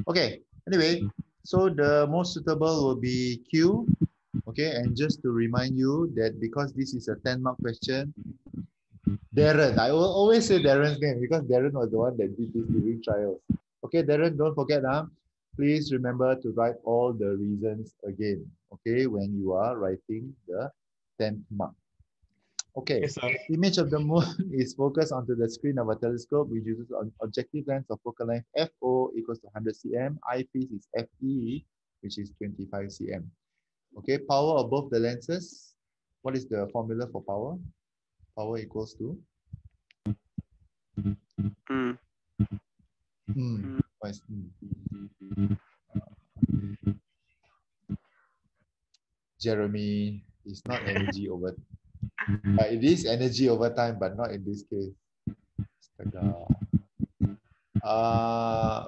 Okay, anyway, so the most suitable will be Q. Okay, and just to remind you that because this is a 10-mark question, Darren, I will always say Darren's name because Darren was the one that did this during trials. Okay, Darren, don't forget, please remember to write all the reasons again, okay, when you are writing the 10th mark. Okay, Yes, sir. image of the moon is focused onto the screen of a telescope which uses an objective lens of focal length FO equals to 100 cm, eyepiece is FE, which is 25 cm. Okay, power of both the lenses. What is the formula for power? Power equals to? What is Jeremy, it's not energy over. It is energy over time, but not in this case.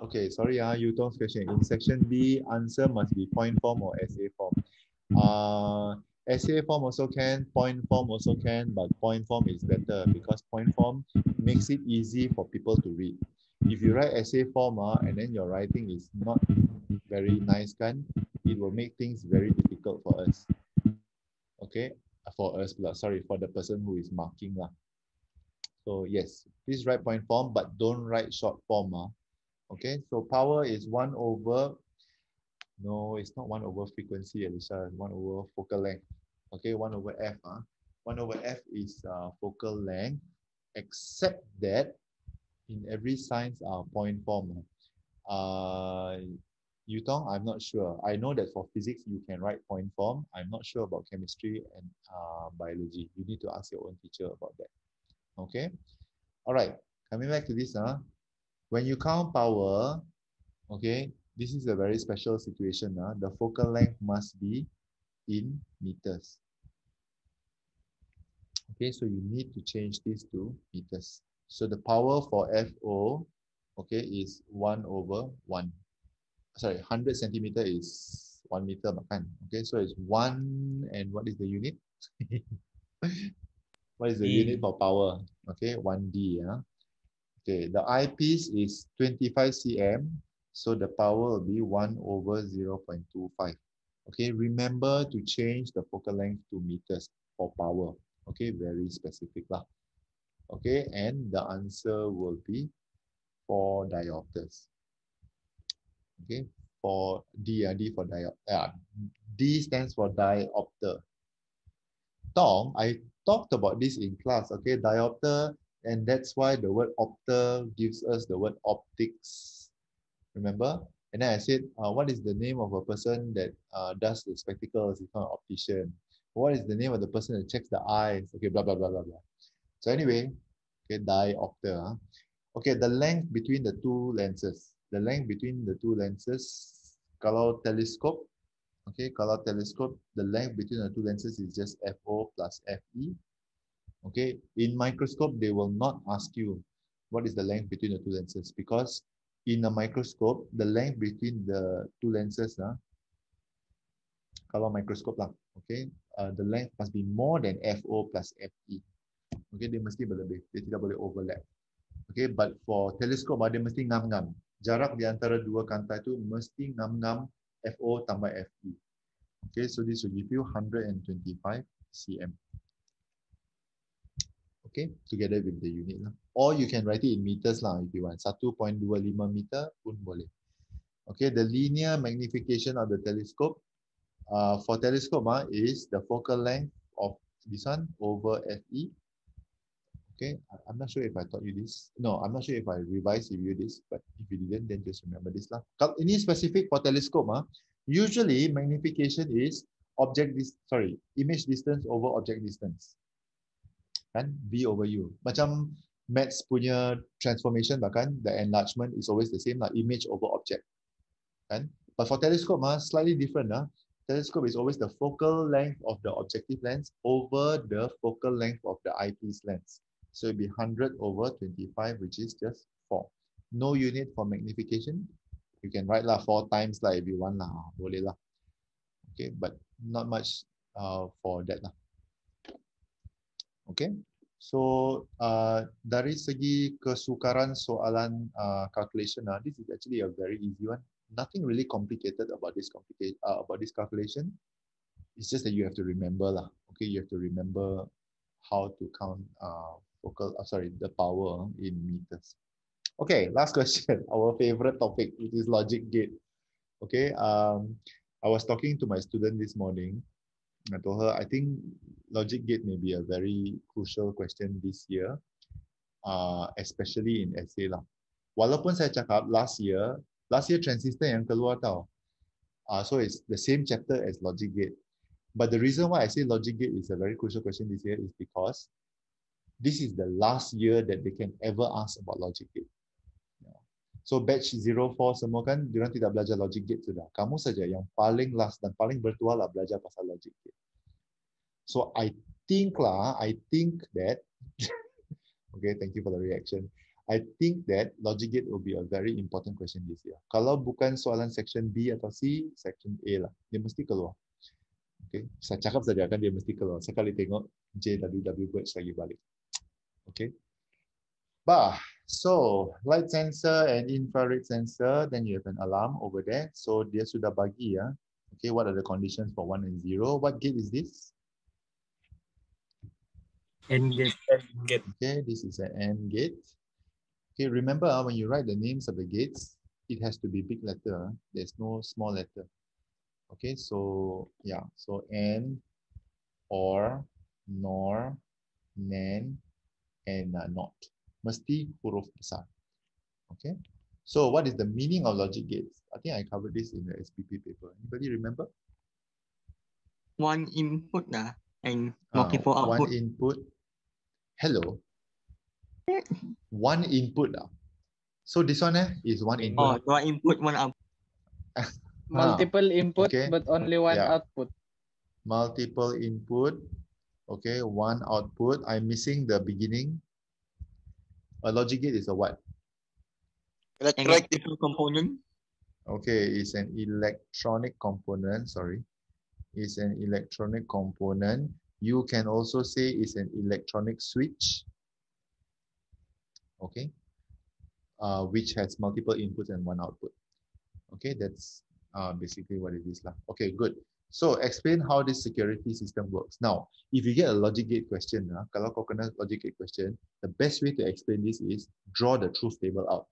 Okay, sorry, Yutong's question. In section B, answer must be point form or essay form. Essay form also can, point form also can, but point form is better because point form makes it easy for people to read. If you write essay form and then your writing is not very nice, it will make things very difficult for us. Okay, for us, sorry, for the person who is marking. So yes, please write point form, but don't write short form. Okay, so power is 1 over, no, it's not 1 over frequency, Alicia, 1 over focal length. Okay, 1 over F. 1 over F is focal length, except that in every science point form. Yutong, I'm not sure. I know that for physics, you can write point form. I'm not sure about chemistry and biology. You need to ask your own teacher about that. Okay. All right. Coming back to this. When you count power, okay, this is a very special situation. The focal length must be in meters. Okay, so you need to change this to meters. So the power for FO, okay, is 1 over 1. Sorry, 100 centimeter is 1 meter. Okay, so it's 1, and what is the unit? What is the unit for power? Okay, 1D. Okay, the eyepiece is 25 cm, so the power will be 1 over 0.25. Okay, remember to change the focal length to meters for power. Okay, very specific lah. Okay, and the answer will be 4 diopters. Okay, for D, D for diopter. D stands for diopter. Tom, I talked about this in class. Okay, diopter, and that's why the word opter gives us the word optics. Remember? And then I said, what is the name of a person that does the spectacles? It's not an optician. What is the name of the person that checks the eyes? Okay, blah, blah, blah, blah, blah. So anyway, okay, diopter. Okay, the length between the two lenses. The length between the two lenses, kalau telescope, okay, kalau telescope, the length between the two lenses is just FO plus FE. Okay, in microscope, they will not ask you what is the length between the two lenses, because in a microscope, the length between the two lenses, kalau microscope lah, okay, the length must be more than FO plus FE. Okay, dia mesti berlebih, dia tidak boleh overlap. Okay, but for telescope, dia mesti ngam-ngam. Jarak di antara dua kanta itu mesti ngam-ngam FO tambah FE. Okay, so this will give you 125 cm. Okay, together with the unit lah. Or you can write it in meters lah if you want. 1.25 meter pun boleh. Okay, the linear magnification of the telescope. For telescope is the focal length of this one over FE. Okay, I'm not sure if I taught you this. No, I'm not sure if I revised you this, but if you didn't, then just remember this lah. Kalau ini specific for telescope, usually magnification is image distance over object distance. Kan? V over U. Macam maths punya transformation bahkan, the enlargement is always the same lah, image over object. Kan? But for telescope, slightly different. Telescope is always the focal length of the objective lens over the focal length of the eyepiece lens. So it'll be 100 over 25, which is just 4. No unit for magnification. You can write 4 times if you want boleh lah. Okay, but not much for that lah. Okay, so dari segi kesukaran soalan calculation, this is actually a very easy one. Nothing really complicated about this calculation. It's just that you have to remember lah. Okay, you have to remember how to count the power in meters. Okay, last question. Our favorite topic, which is logic gate. Okay, I was talking to my student this morning. I told her I think logic gate may be a very crucial question this year, especially in essay lah. Walaupun saya cakap last year transistor yang keluar tau. So it's the same chapter as logic gate. But the reason why I say logic gate is a very crucial question this year is because this is the last year that they can ever ask about logic gate. So batch 04 semua kan, diorang tidak belajar logic gate sudah. Kamu saja yang paling last dan paling bertuah lah belajar pasal logic gate. So I think that, okay, thank you for the reaction. I think that logic gate will be a very important question this year. Kalau bukan soalan section B atau C, section A lah. Dia mesti keluar. Okay, saya cakap saja kan dia mesti keluar. Sekali tengok JWW Birch lagi balik. Okay. Bah, so light sensor and infrared sensor, then you have an alarm over there. So dia sudah bagi ya. Okay, what are the conditions for 1 and 0? What gate is this? N gate. Okay, this is an AND gate. Okay, remember when you write the names of the gates, it has to be big letter. There's no small letter. Okay, so yeah, so AND, OR, NOR, NAND, and NOT. Mesti huruf besar. Okay, so what is the meaning of logic gates? I think I covered this in the SPP paper. Anybody remember? One input and multiple output. One input. Hello. One input. So this one is one input. One input, one output. Multiple input, okay. but only one output. Multiple input. Okay, one output. I'm missing the beginning. A logic gate is a what? Electrical component. Okay, it's an electronic component. Sorry, it's an electronic component. You can also say it's an electronic switch. Okay, which has multiple inputs and one output. Okay, that's basically what it is lah. Okay, good. So explain how this security system works. Now, if you get a logic gate question, kalau kau kena logic gate question, the best way to explain this is draw the truth table out.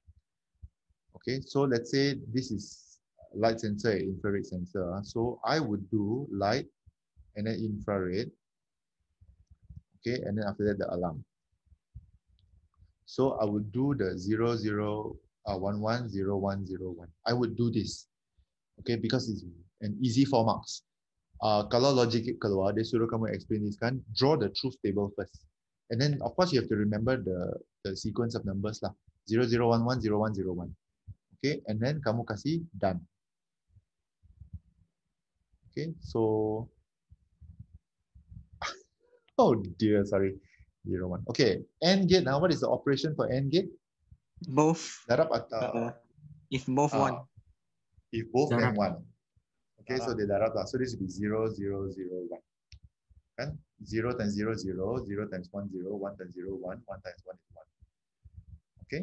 Okay, so let's say this is light sensor and infrared sensor. So I would do light and then infrared. Okay, and then after that the alarm. So I would do the 0, 0, 1, 1, 0, 1, 0, 1. I would do this. Okay, because it's an easy 4 marks. Kalau logic gate keluar, dia suruh kamu explain this kan, draw the truth table first. And then of course you have to remember the sequence of numbers lah. 0, 0, 1, 1, 0, 1, 0, 1. Okay, and then kamu kasih done. Okay, so oh dear, sorry. 0, 1. Okay, AND gate now, what is the operation for AND gate? Both. Darab atau if both one. If both then Darab. 1. Okay, so they darab lah. So this will be 0, 0, 0, 1. Kan? 0 times 0, 0, 0 times 1, 0, 1 times 0, 1, 1 times 1 is 1. Okay.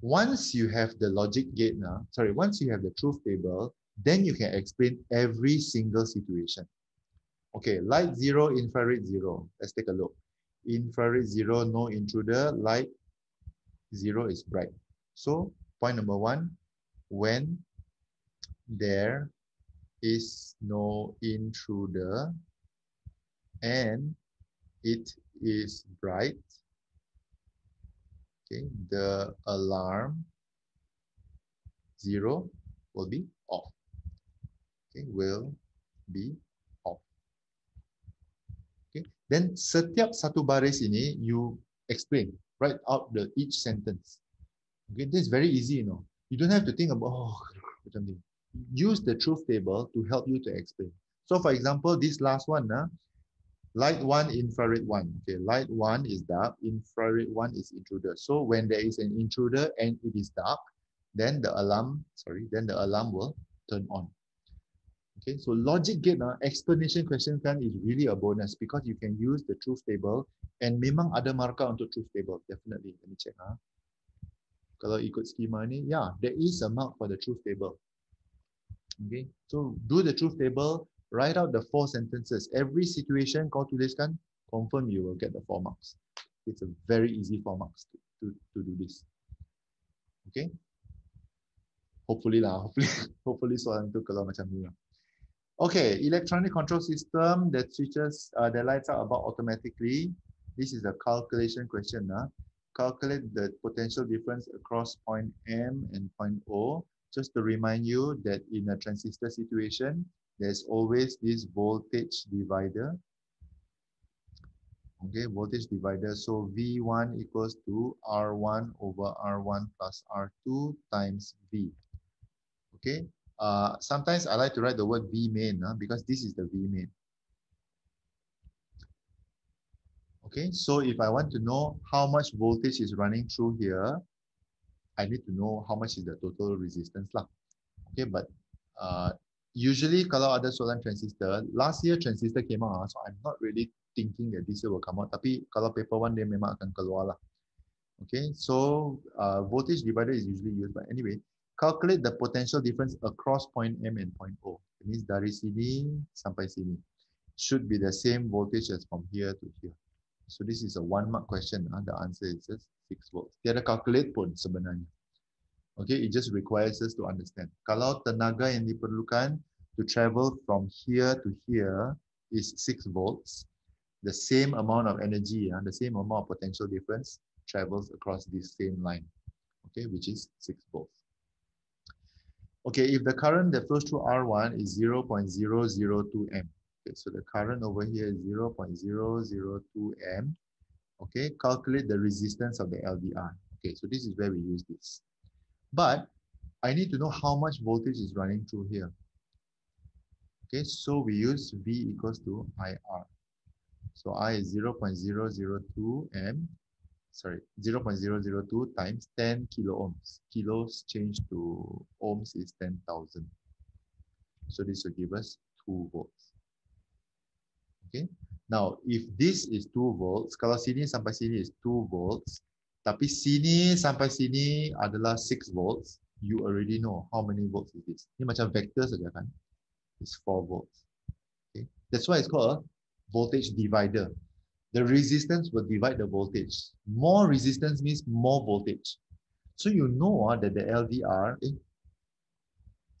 Once you have the logic gate now, sorry, once you have the truth table, then you can explain every single situation. Okay, light 0, infrared 0. Let's take a look. Infrared 0, no intruder. Light 0 is bright. So point number 1, when there is no intruder and it is bright, okay, the alarm 0 will be off. Okay, will be off. Okay, then setiap satu baris ini you explain, write out each sentence. Okay, this is very easy, you know. You don't have to think about something. Use the truth table to help you to explain. So for example, this last one, light 1, infrared 1. Okay, light 1 is dark, infrared 1 is intruder. So when there is an intruder and it is dark, then the alarm will turn on. Okay, so logic gate explanation question kan is really a bonus because you can use the truth table and memang ada markah untuk truth table, definitely. Let me check. Kalau ikut schema ni, yeah, there is a mark for the truth table. Okay, so do the truth table, write out the 4 sentences. Every situation kau tuliskan, confirm you will get the 4 marks. It's a very easy 4 marks to do this. Okay, hopefully lah, hopefully soalan tu kalau macam ni lah. Okay, electronic control system that switches, that lights out about automatically. This is a calculation question. Calculate the potential difference across point M and point O. Just to remind you that in a transistor situation, there's always this voltage divider. Okay, voltage divider. So V1 equals to R1 over R1 plus R2 times V. Okay. Sometimes I like to write the word V main because this is the V main. Okay, so if I want to know how much voltage is running through here, I need to know how much is the total resistance lah. Okay, but usually kalau ada soalan transistor, last year transistor came out, so I'm not really thinking that this year will come out. Tapi kalau paper 1 dia memang akan keluar lah. Okay, so voltage divider is usually used, but anyway, calculate the potential difference across point M and point O. It means dari sini sampai sini should be the same voltage as from here to here. So this is a 1 mark question. The answer is just 6 volts. Tiada calculate pun sebenarnya. Okay, it just requires us to understand. Kalau tenaga yang diperlukan to travel from here to here is 6 volts, the same amount of energy, the same amount of potential difference travels across this same line, okay, which is 6 volts. Okay, if the current that flows through R1 is 0.002 M, okay, so the current over here is 0.002 M, okay, calculate the resistance of the LDR. Okay, so this is where we use this. But I need to know how much voltage is running through here. Okay, so we use V equals to IR. So I is 0.002 M, sorry, 0.002 times 10 kilo ohms. Kilos changed to ohms is 10,000. So this will give us 2 volts. Okay, now if this is 2 volts, kalau sini sampai sini is 2 volts, tapi sini sampai sini adalah 6 volts, you already know how many volts it is. Ini macam vector saja kan? It's 4 volts. Okay, that's why it's called a voltage divider. The resistance will divide the voltage. More resistance means more voltage. So you know that the LDR,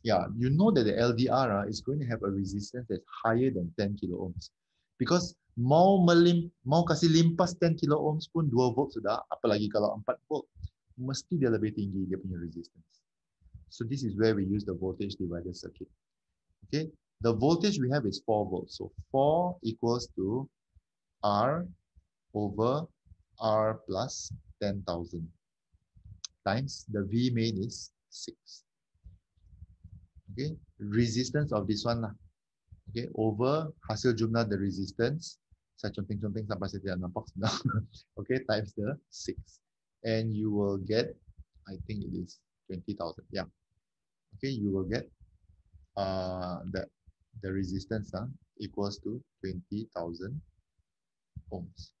you know that the LDR is going to have a resistance that's higher than 10 kilo ohms. Because mau kasih limpas 10 kilo ohms pun 2 volt sudah, apalagi kalau 4 volt, mesti dia lebih tinggi dia punya resistance. So this is where we use the voltage divider circuit. Okay, the voltage we have is 4 volts. So 4 equals to R over R plus 10,000 times the V main is 6. Okay, resistance of this one lah. Okay, over hasil jumlah the resistance, saya conteng-conteng sampai saya tidak nampak sudah. Okay, times the 6. And you will get, I think it is 20,000. Yeah. Okay, you will get the resistance equals to 20,000 ohms.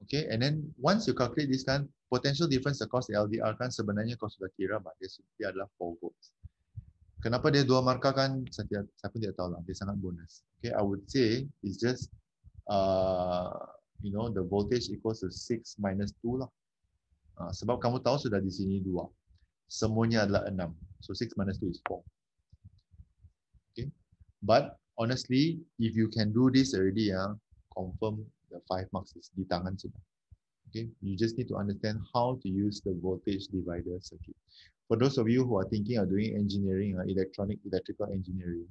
Okay, and then once you calculate this kan, potential difference across the LDR kan sebenarnya kau sudah kira, dia adalah 4 volts. Kenapa dia 2 markah kan, saya pun tidak tahu lah, dia sangat bonus. Okay, I would say it's just, you know, the voltage equals to 6 minus 2 lah. Sebab kamu tahu sudah di sini 2. Semuanya adalah 6. So 6 minus 2 is 4. Okay, but honestly, if you can do this already, confirm the 5 marks is di tangan sudah. Okay, you just need to understand how to use the voltage divider circuit. For those of you who are thinking of doing engineering, electrical engineering,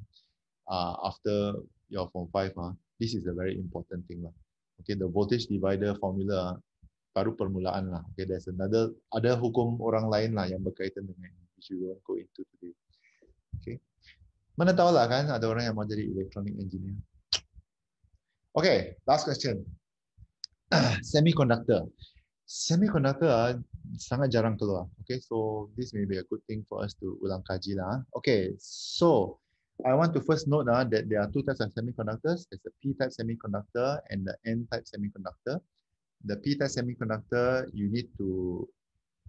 after your Form 5, this is a very important thing lah. Okay, the voltage divider formula baru permulaan lah. Okay, there's ada hukum orang lain lah yang berkaitan dengan ini, which we won't go into today. Okay, mana tahu lah kan ada orang yang mau jadi electronic engineer. Okay, last question. Semiconductor. Semiconductor sangat jarang keluar. Okay, so this may be a good thing for us to ulang kaji lah. Okay, so I want to first note that there are 2 types of semiconductors. There's a P-type semiconductor and the N-type semiconductor. The P-type semiconductor, you need to,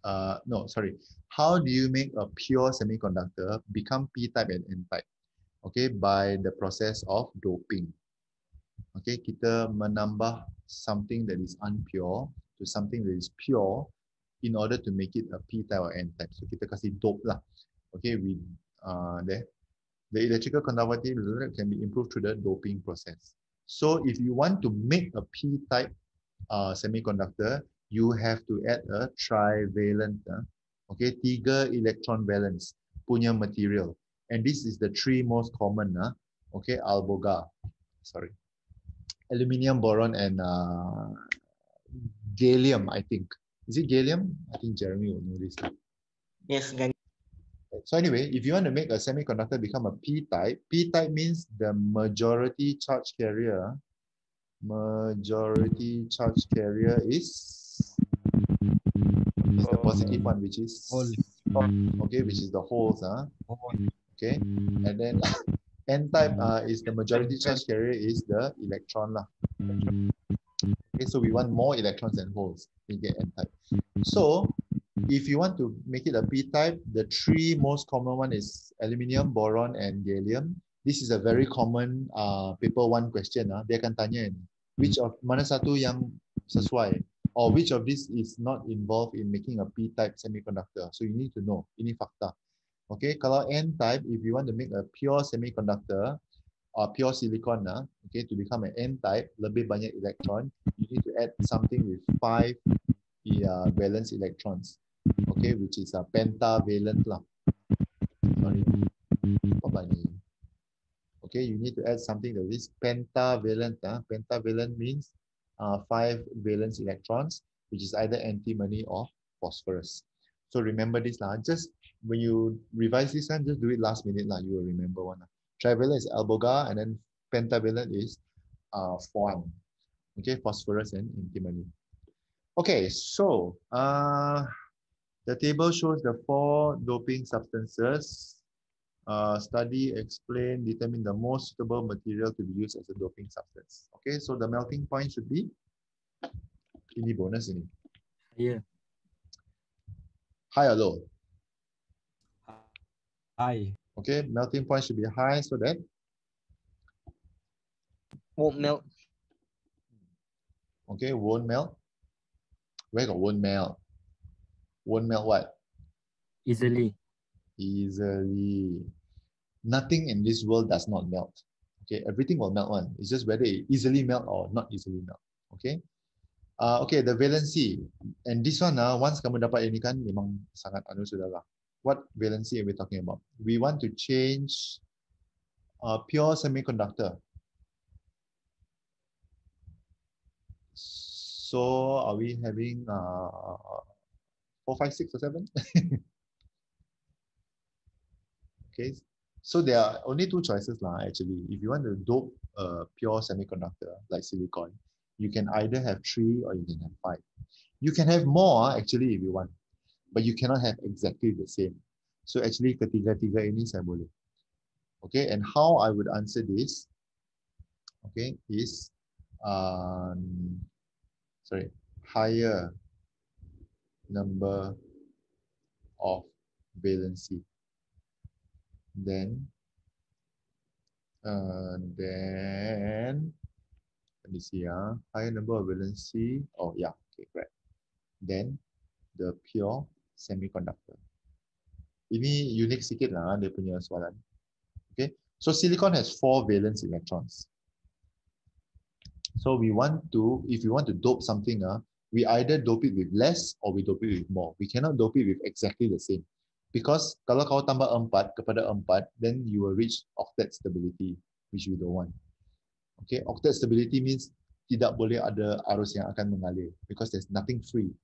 how do you make a pure semiconductor become P-type and N-type? Okay, by the process of doping. Okay, kita menambah something that is unpure to something that is pure in order to make it a P-type or N-type. So kita kasih dope lah. Okay, with the electrical conductivity can be improved through the doping process. So if you want to make a P-type semiconductor, you have to add a trivalent, okay, 3 electron valence punya material. And this is the 3 most common, okay, aluminium, boron, and gallium, I think. Is it gallium? I think Jeremy will know this. Yes, so anyway, if you want to make a semiconductor become a P-type, P-type means the majority charge carrier. Majority charge carrier is the positive one, which is okay, which is the holes. Okay, and then N-type is the majority charge carrier is the electron lah. Okay, so we want more electrons than holes. We get N-type. So if you want to make it a P-type, the three most common one is aluminium, boron, and gallium. This is a very common paper 1 question. Dia akan tanya which of mana satu yang sesuai, or which of this is not involved in making a P-type semiconductor. So you need to know. Ini fakta. Okay, kalau N-type, if you want to make a pure semiconductor or pure silicon, okay, to become an N-type, lebih banyak electron, you need to add something with 5 valence electrons. Okay, which is a pentavalent lah. Sorry. Apa ni? Okay, you need to add something that is pentavalent. Pentavalent means 5 valence electrons, which is either antimony or phosphorus. So remember this lah. Just when you revise this one, just do it last minute lah. You will remember one. Trivalent is alboga, and then pentavalent is FOAN. Okay, phosphorus and antimony. Okay, so the table shows the 4 doping substances. Study, explain, determine the most suitable material to be used as a doping substance. Okay, so the melting point should be ini bonus ini. Yeah. High or low? High. Okay, melting point should be high so that Won't melt. okay, won't melt. Where got won't melt? Won't melt what? Easily. Easily. Nothing in this world does not melt. Okay, everything will melt one. It's just whether it easily melt or not easily melt. Okay. Okay, the valency. And this one, once kamu dapat ini kan, memang sangat anu sudah lah. What valency are we talking about? We want to change pure semiconductor. So are we having 4, 5, 6, or 7? Okay, so there are only 2 choices lah actually. If you want to dope a pure semiconductor like silicon, you can either have 3 or you can have 5. You can have more actually if you want, but you cannot have exactly the same. So actually ketiga-tiga ini saya boleh. Okay, and how I would answer this, okay, is higher number of valency. Then let me see, higher number of valency. Oh yeah, okay, correct. Then the pure semiconductor. Ini unik sikit lah dia punya soalan. Okay, so silicon has 4 valence electrons. So we want to, if you want to dope something, we either dope it with less or we dope it with more. We cannot dope it with exactly the same. Because kalau kau tambah 4 kepada 4, then you will reach octet stability, which we don't want. Okay, octet stability means tidak boleh ada arus yang akan mengalir because there's nothing free.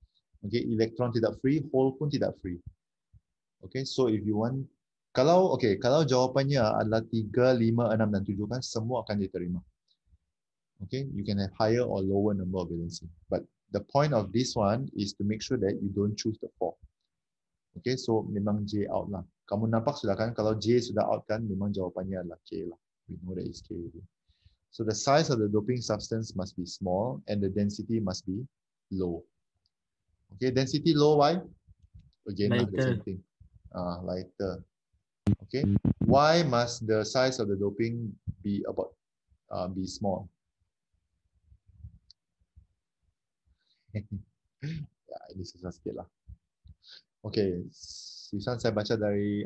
Okay, electron tidak free, hole pun tidak free. Okay, so if you want, kalau jawapannya adalah 3, 5, 6 dan 7 kan, semua akan diterima. Okay, you can have higher or lower number of valency. But the point of this one is to make sure that you don't choose the 4. Okay, so memang J out lah. Kamu nampak sudah kan, kalau J sudah out kan, memang jawapannya adalah K lah. We know that it's K already. So the size of the doping substance must be small and the density must be low. Okay, density low, why? Again, the same thing. Lighter. Okay, why must the size of the doping be be small? Ya, ini susah sikit lah. Okay, sisaan saya baca dari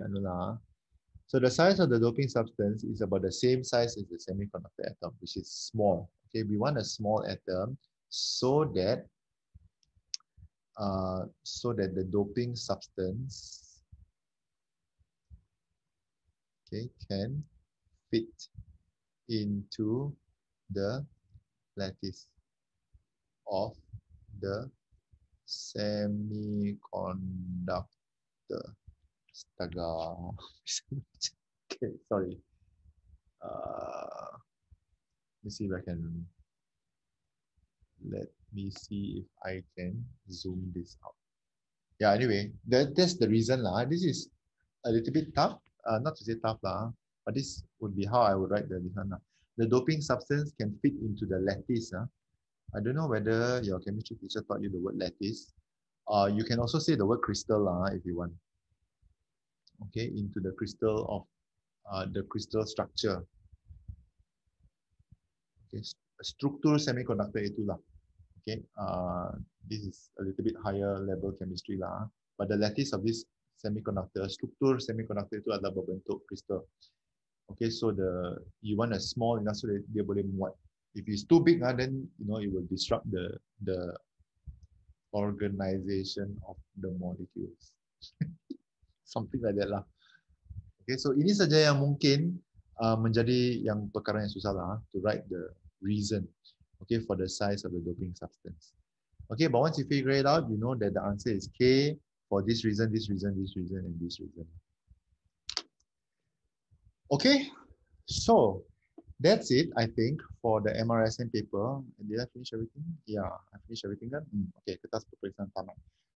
So the size of the doping substance is about the same size as the semiconductor atom, which is small. Okay, we want a small atom so that the doping substance, okay, can fit into the lattice of the semiconductor. Astaga. Okay, sorry. Let me see if I can zoom this out. Yeah, anyway, that's the reason lah. This is a little bit tough, not to say tough lah, but this would be how I would write this one. The doping substance can fit into the lattice. I don't know whether your chemistry teacher taught you the word lattice. You can also say the word crystal if you want. Okay, into the crystal of the crystal structure. Okay, struktur semiconductor itulah. Okay, this is a little bit higher level chemistry lah. But the lattice of this semiconductor, struktur semiconductor itu adalah berbentuk crystal. Okay, so you want a small enough so that dia boleh muat. If it's too big, then it will disrupt the organization of the molecules. Something like that lah. Okay, so ini saja yang mungkin menjadi yang perkara yang susah lah to write the reason, okay, for the size of the doping substance. Okay, but once you figure it out, you know that the answer is K for this reason, this reason, this reason, and this reason. Okay, so that's it, I think, for the MRSM paper. Did I finish everything? Yeah, I finished everything kan? Okay, kertas peperiksaan tamat.